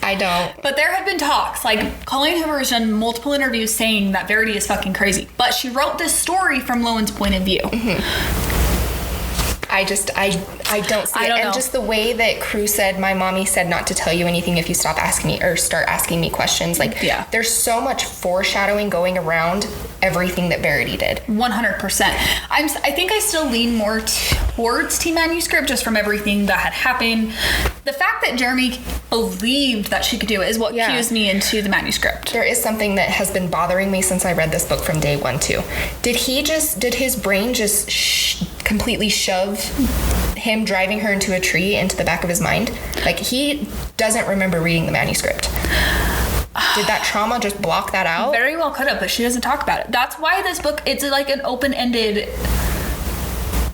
I don't. But there have been talks, like Colleen Hoover has done multiple interviews saying that Verity is fucking crazy. But she wrote this story from Lowen's point of view. Mm-hmm. I don't see it. And just the way that Crew said, my mommy said not to tell you anything if you stop asking me or start asking me questions. Like, there's so much foreshadowing going around everything that Verity did. 100%. I think I still lean more towards Team Manuscript just from everything that had happened. The fact that Jeremy believed that she could do it is what cues me into the manuscript. There is something that has been bothering me since I read this book from day one too. Did his brain just completely shove him driving her into a tree into the back of his mind? Like, he doesn't remember reading the manuscript. Did that trauma just block that out? Very well could have, but she doesn't talk about it. That's why this book, it's like an open-ended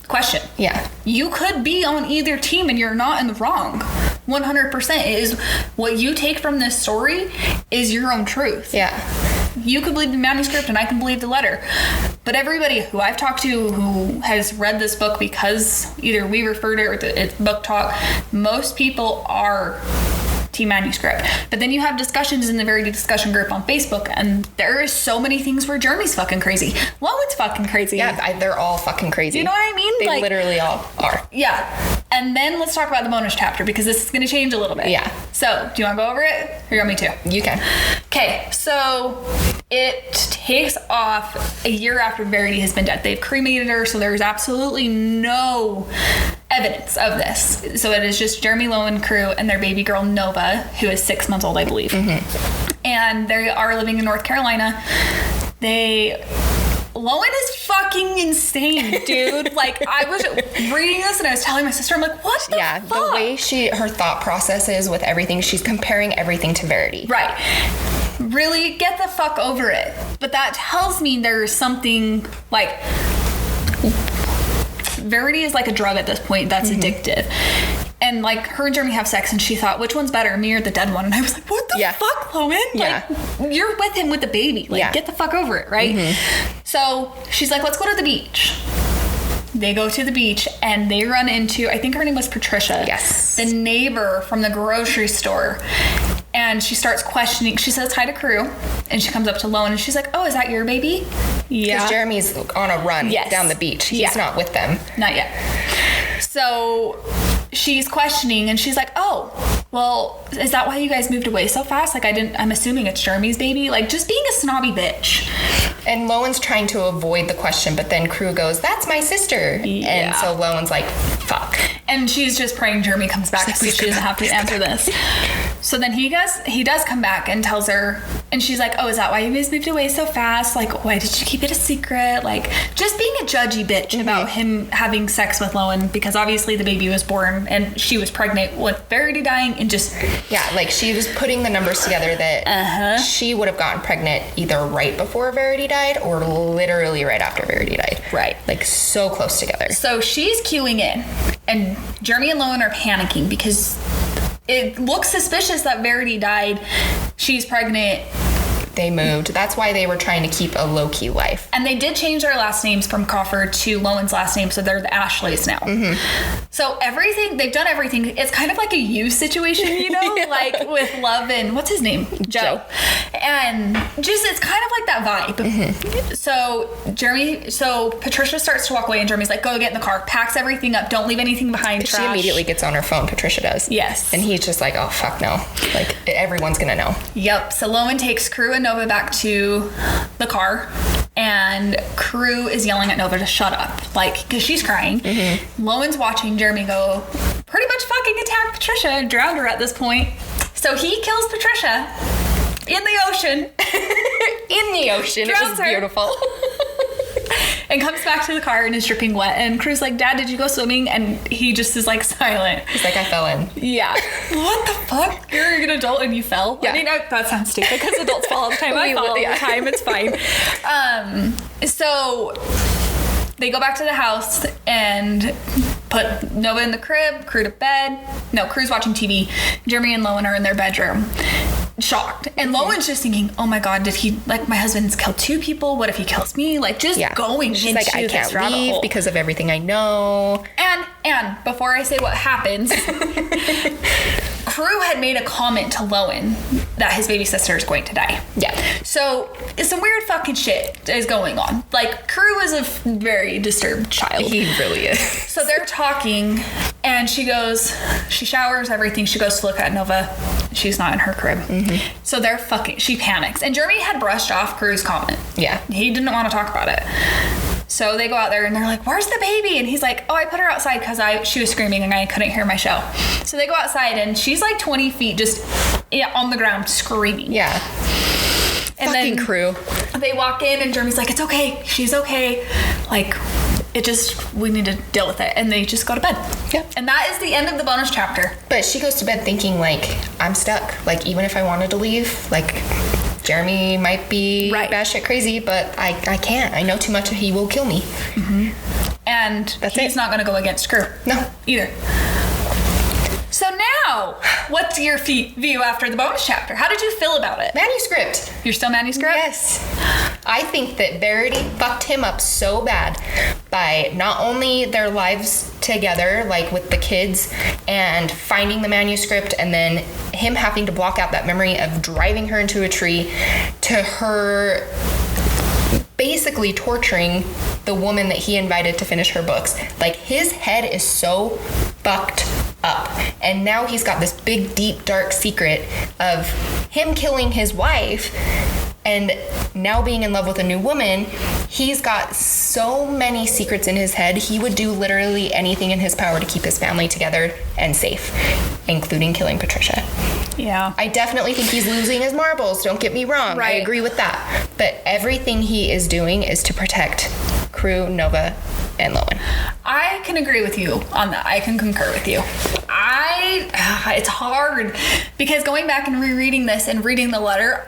question. Yeah. You could be on either team and you're not in the wrong. 100% is what you take from this story is your own truth. Yeah. You could believe the manuscript and I can believe the letter. But everybody who I've talked to who has read this book because either we referred to it or it's book talk, most people are Team Manuscript. But then you have discussions in the Verity discussion group on Facebook, and there is so many things where Jeremy's fucking crazy. Lowen's fucking crazy. Yeah, they're all fucking crazy. You know what I mean? They literally all are. Yeah. And then let's talk about the bonus chapter, because this is going to change a little bit. Yeah. So, do you want to go over it? Or you want me to? You can. Okay, so it takes off a year after Verity has been dead. They've cremated her, so there's absolutely no evidence of this. So it is just Jeremy, Lowen, Crew, and their baby girl Nova, who is 6 months old, I believe. Mm-hmm. And they are living in North Carolina. Lowen is fucking insane, dude. Like, I was reading this and I was telling my sister, I'm like, what the fuck? The way her thought process is with everything, she's comparing everything to Verity. Right. Really, get the fuck over it. But that tells me there's something, like, Verity is like a drug at this point that's addictive. And, like, her and Jeremy have sex, and she thought, which one's better, me or the dead one? And I was like, what the fuck, Lowen? Like, you're with him with the baby. Like, get the fuck over it, right? Mm-hmm. So she's like, let's go to the beach. They go to the beach, and they run into, I think her name was Patricia. Yes. The neighbor from the grocery store. And she starts questioning. She says hi to Crew, and she comes up to Lowen, and she's like, oh, is that your baby? Yeah. Because Jeremy's on a run down the beach. He's not with them. Not yet. So she's questioning, and she's like, oh, well, is that why you guys moved away so fast? Like, I'm assuming it's Jeremy's baby. Like, just being a snobby bitch. And Lowen's trying to avoid the question, but then Crew goes, that's my sister. Yeah. And so Lowen's like, fuck. And she's just praying Jeremy comes back so she doesn't have to answer this. So then he does come back and tells her, and she's like, oh, is that why you guys moved away so fast? Like, why did you keep it a secret? Like, just being a judgy bitch about him having sex with Lowen, because obviously the baby was born and she was pregnant with Verity dying, and just... Yeah, like, she was putting the numbers together that she would have gotten pregnant either right before Verity died or literally right after Verity died. Right. Like, so close together. So she's queuing in, and Jeremy and Lowen are panicking because it looks suspicious that Verity died. She's pregnant. They moved. That's why they were trying to keep a low-key life. And they did change their last names from Crawford to Lowen's last name, so they're the Ashleys now. So they've done everything. It's kind of like a you situation, you know, like with Love and what's his name? Joe. And just, it's kind of like that vibe. So Patricia starts to walk away and Jeremy's like, go get in the car, packs everything up, don't leave anything behind, trash. She immediately gets on her phone, Patricia does. Yes. And he's just like, oh, fuck no. Like, everyone's gonna know. Yep. So Lowen takes Crew and Nova back to the car, and Crew is yelling at Nova to shut up, like, because she's crying. Lowen's watching Jeremy go pretty much fucking attack Patricia and drown her at this point. So he kills Patricia in the ocean. In the ocean. It was beautiful. And comes back to the car and is dripping wet. And Crew's like, Dad, did you go swimming? And he just is like silent. He's like, I fell in. Yeah. What the fuck? You're an adult and you fell? Yeah. I mean, that sounds stupid because adults fall all the time. I fall all the time. It's fine. So they go back to the house and put Nova in the crib, Crew to bed. No, Crew's watching TV. Jeremy and Lowen are in their bedroom, shocked. And Lowen's just thinking, oh my God, did he, like, my husband's killed 2 people? What if he kills me? Like, just going She's into like, I can't this leave hole. because of everything I know. And before I say what happens, Crew had made a comment to Lowen that his baby sister is going to die. Yeah. So some weird fucking shit is going on. Like, Crew is a very disturbed child. He really is. So they're talking, and she showers, everything. She goes to look at Nova. She's not in her crib. So they're she panics. And Jeremy had brushed off Crew's comment. Yeah. He didn't want to talk about it. So they go out there and they're like, where's the baby? And he's like, oh, I put her outside because she was screaming and I couldn't hear my show. So they go outside and she's like 20 feet just on the ground screaming. Yeah. And fucking then Crew. They walk in and Jeremy's like, it's okay. She's okay. Like, we need to deal with it. And they just go to bed. Yeah. And that is the end of the bonus chapter. But she goes to bed thinking, like, I'm stuck. Like, even if I wanted to leave, like, Jeremy might be batshit crazy, but I can't. I know too much. He will kill me. And he's not going to go against Crew. No. Either. So now, what's your view after the bonus chapter? How did you feel about it? Manuscript. You're still manuscript? Yes. I think that Verity fucked him up so bad by not only their lives together, like with the kids, and finding the manuscript, and then him having to block out that memory of driving her into a tree, to her basically torturing the woman that he invited to finish her books. Like, his head is so fucked up. And now he's got this big, deep, dark secret of him killing his wife and now being in love with a new woman. He's got so many secrets in his head. He would do literally anything in his power to keep his family together and safe, including killing Patricia. Yeah. I definitely think he's losing his marbles. Don't get me wrong. Right. I agree with that. But everything he is doing is to protect Crew, Nova, and Lowen. I can agree with you on that. I can concur with you. It's hard because going back and rereading this and reading the letter,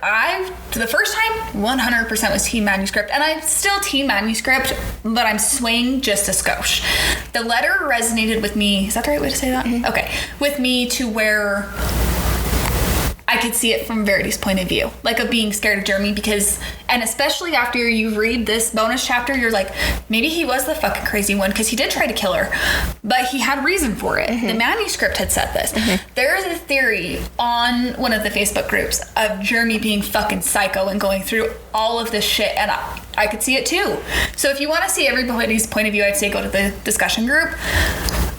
the first time 100% was team manuscript, and I'm still team manuscript, but I'm swaying just a skosh. The letter resonated with me. Is that the right way to say that? Okay. With me to where I could see it from Verity's point of view, like of being scared of Jeremy, and especially after you read this bonus chapter, you're like, maybe he was the fucking crazy one because he did try to kill her, but he had reason for it. The manuscript had said this. There is a theory on one of the Facebook groups of Jeremy being fucking psycho and going through all of this shit, and I could see it too. So if you want to see everybody's point of view, I'd say go to the discussion group.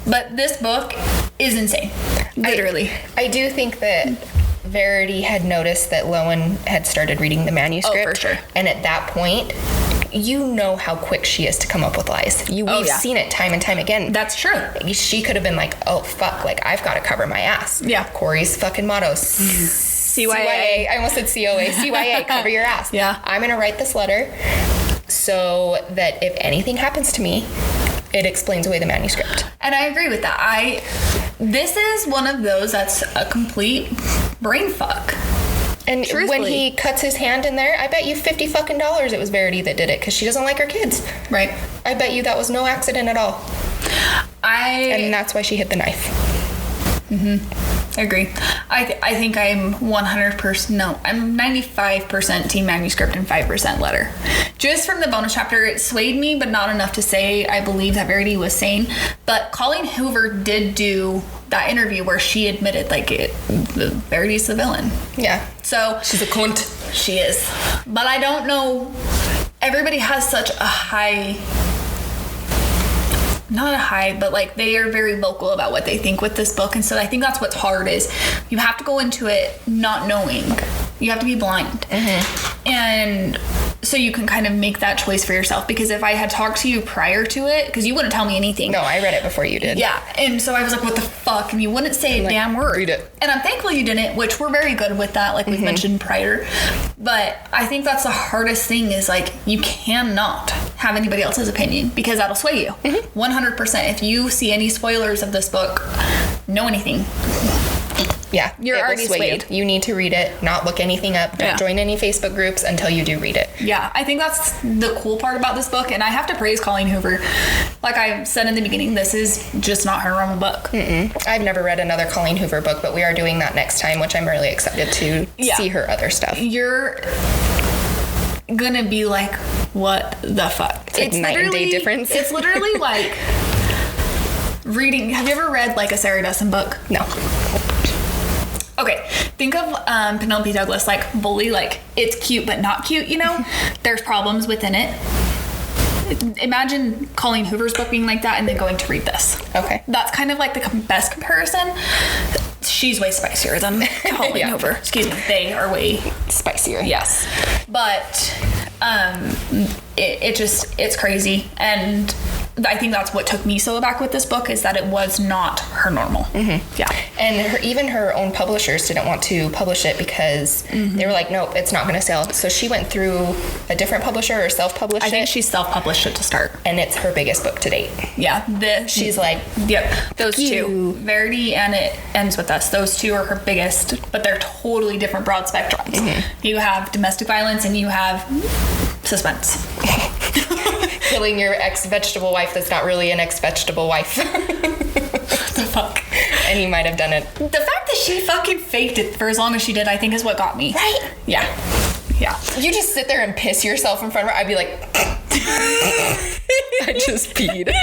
But this book is insane. Literally. I do think that Verity had noticed that Lowen had started reading the manuscript. Oh, for sure. And at that point, you know how quick she is to come up with lies. We've seen it time and time again. That's true. She could have been like, oh, fuck, like, I've got to cover my ass. Yeah. Corey's fucking motto. CYA. I almost said COA. CYA, cover your ass. Yeah. I'm going to write this letter so that if anything happens to me, it explains away the manuscript. And I agree with that. This is one of those that's a complete brain fuck. And Truthfully. When he cuts his hand in there, I bet you $50 fucking it was Verity that did it because she doesn't like her kids. Right. I bet you that was no accident at all. And that's why she hit the knife. I agree. I think I'm 100%, no, I'm 95% team manuscript and 5% letter. Just from the bonus chapter, it swayed me, but not enough to say I believe that Verity was sane. But Colleen Hoover did do that interview where she admitted, like, Verity's the villain. Yeah. So she's a cunt. She is. But I don't know, everybody has such a high... Not a high, but like they are very vocal about what they think with this book. And so I think that's what's hard is you have to go into it not knowing. You have to be blind. Mm-hmm. And so you can kind of make that choice for yourself. Because if I had talked to you prior to it, because you wouldn't tell me anything. No, I read it before you did. Yeah. And so I was like, what the fuck? And you wouldn't say a damn word. Read it. And I'm thankful you didn't, which we're very good with that, like we've mentioned prior. But I think that's the hardest thing is like you cannot have anybody else's opinion because that'll sway you. 100%. If you see any spoilers of this book, know anything. Yeah, you're already swayed. You need to read it, not look anything up, don't join any Facebook groups until you do read it. Yeah, I think that's the cool part about this book, and I have to praise Colleen Hoover. Like I said in the beginning, this is just not her normal book. I've never read another Colleen Hoover book, but we are doing that next time, which I'm really excited to see her other stuff. You're gonna be like, what the fuck? It's night and day difference. It's literally like reading. Have you ever read like a Sarah Dessen book? No. Okay, think of Penelope Douglas, like bully, like it's cute but not cute, you know? There's problems within it. Imagine Colleen Hoover's book being like that and then going to read this. Okay. That's kind of like the best comparison. She's way spicier than Colleen Hoover. Excuse me. They are way spicier. Yes. But it's crazy. And I think that's what took me so aback with this book is that it was not her normal. Yeah. And even her own publishers didn't want to publish it because they were like, nope, it's not going to sell. So she went through a different publisher or self-published it. I think she self-published it to start. And it's her biggest book to date. Yeah. She's like, yep, those two. Verity and It Ends With Us. Those two are her biggest, but they're totally different broad spectrums. You have domestic violence and you have suspense. Killing your ex-vegetable wife that's not really an ex-vegetable wife. What the fuck? And you might have done it. The fact that she fucking faked it for as long as she did, I think is what got me. Right? Yeah. Yeah. You just sit there and piss yourself in front of her. I'd be like, I just peed.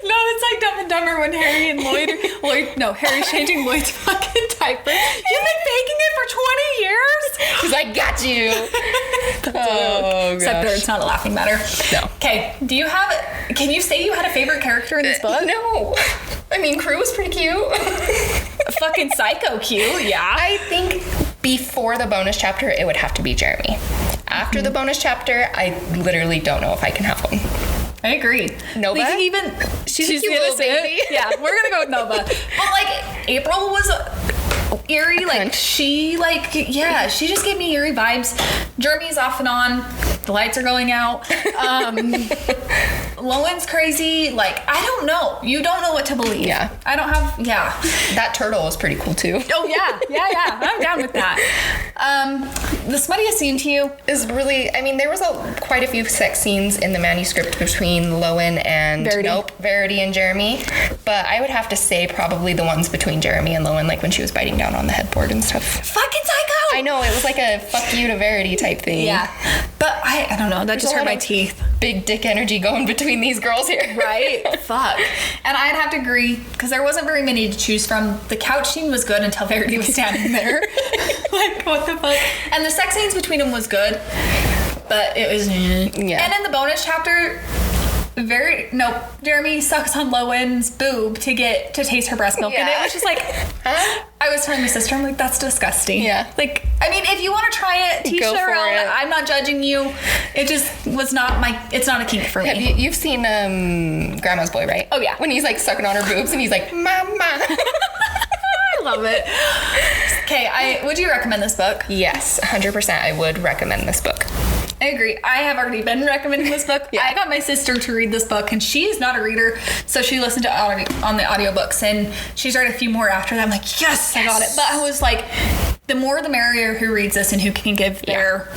No, it's like Dumb and Dumber when Harry and Harry's changing Lloyd's fucking diaper. You've been faking it for 20 years? Because I got you. Oh, except it's not a laughing matter. No. Okay, can you say you had a favorite character in this book? No. I mean, Crew was pretty cute. Fucking psycho cute, yeah. I think before the bonus chapter, it would have to be Jeremy. After the bonus chapter, I literally don't know if I can have one. I agree. Nova? She's a cute little baby. Yeah, we're gonna go with Nova. But like, April was eerie. Like, she just gave me eerie vibes. Jeremy's off and on. The lights are going out. Lowen's crazy. Like, I don't know. You don't know what to believe. Yeah. I don't have, That turtle was pretty cool too. Oh, yeah. I'm down with that. The smuttiest scene to you is really, I mean, there was quite a few sex scenes in the manuscript between Lowen and Verity and Jeremy, but I would have to say probably the ones between Jeremy and Lowen, like when she was biting down on the headboard and stuff. Fucking psycho! I know, it was like a fuck you to Verity type thing. Yeah. But I don't know, that just hurt my teeth. Big dick energy going between these girls here. Right? Fuck. And I'd have to agree, because there wasn't very many to choose from. The couch scene was good until Verity was standing there. Like, what the fuck? And the sex scenes between them was good, but it was... Yeah. And in the bonus chapter... Jeremy sucks on Lowen's boob to taste her breast milk, and it was just like, I was telling my sister, I'm like, that's disgusting. Yeah. Like, I mean, if you want to try it, teach their own. I'm not judging you. It just was not it's not a kink for me. You've seen Grandma's Boy, right? Oh yeah. When he's like sucking on her boobs and he's like, Mama. I love it. Okay, would you recommend this book? Yes, 100%. I would recommend this book. I agree. I have already been recommending this book. I got my sister to read this book, and she's not a reader, so she listened to on the audiobooks, and she's read a few more after that. I'm like, yes, I got it. But I was like, the more the merrier who reads this and who can give their...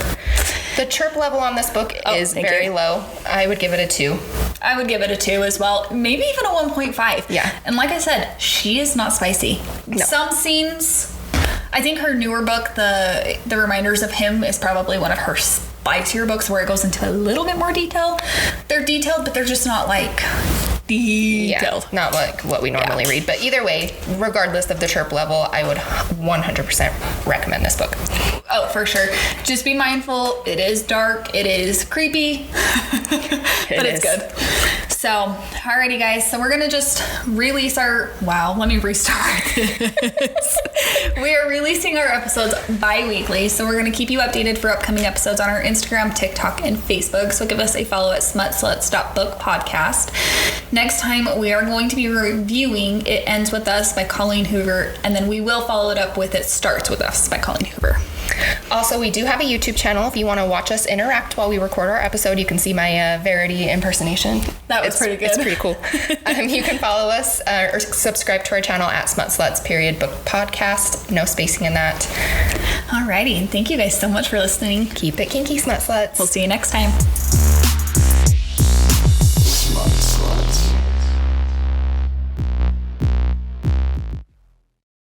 The chirp level on this book is very low. I would give it a 2. I would give it a 2 as well. Maybe even a 1.5. Yeah. And like I said, she is not spicy. No. Some scenes, I think her newer book, The Reminders of Him, is probably one of her spicier books where it goes into a little bit more detail. They're detailed, but they're just not like detailed. Yeah, not like what we normally read. But either way, regardless of the chirp level, I would 100% recommend this book. Oh, for sure. Just be mindful. It is dark. It is creepy. But it's good. So, alrighty, guys. So we're going to just release our... Wow, let me restart this. We are releasing our episodes bi-weekly. So we're going to keep you updated for upcoming episodes on our Instagram, TikTok, and Facebook. So give us a follow at SmutSluts.BookPodcast. Next time, we are going to be reviewing It Ends With Us by Colleen Hoover. And then we will follow it up with It Starts With Us by Colleen Hoover. Also, we do have a YouTube channel. If you want to watch us interact while we record our episode, you can see my Verity impersonation. That was pretty good. It's pretty cool. You can follow us or subscribe to our channel at SmutSluts.Bookpodcast. No spacing in that. Alrighty. Thank you guys so much for listening. Keep it kinky, Smut Sluts. We'll see you next time.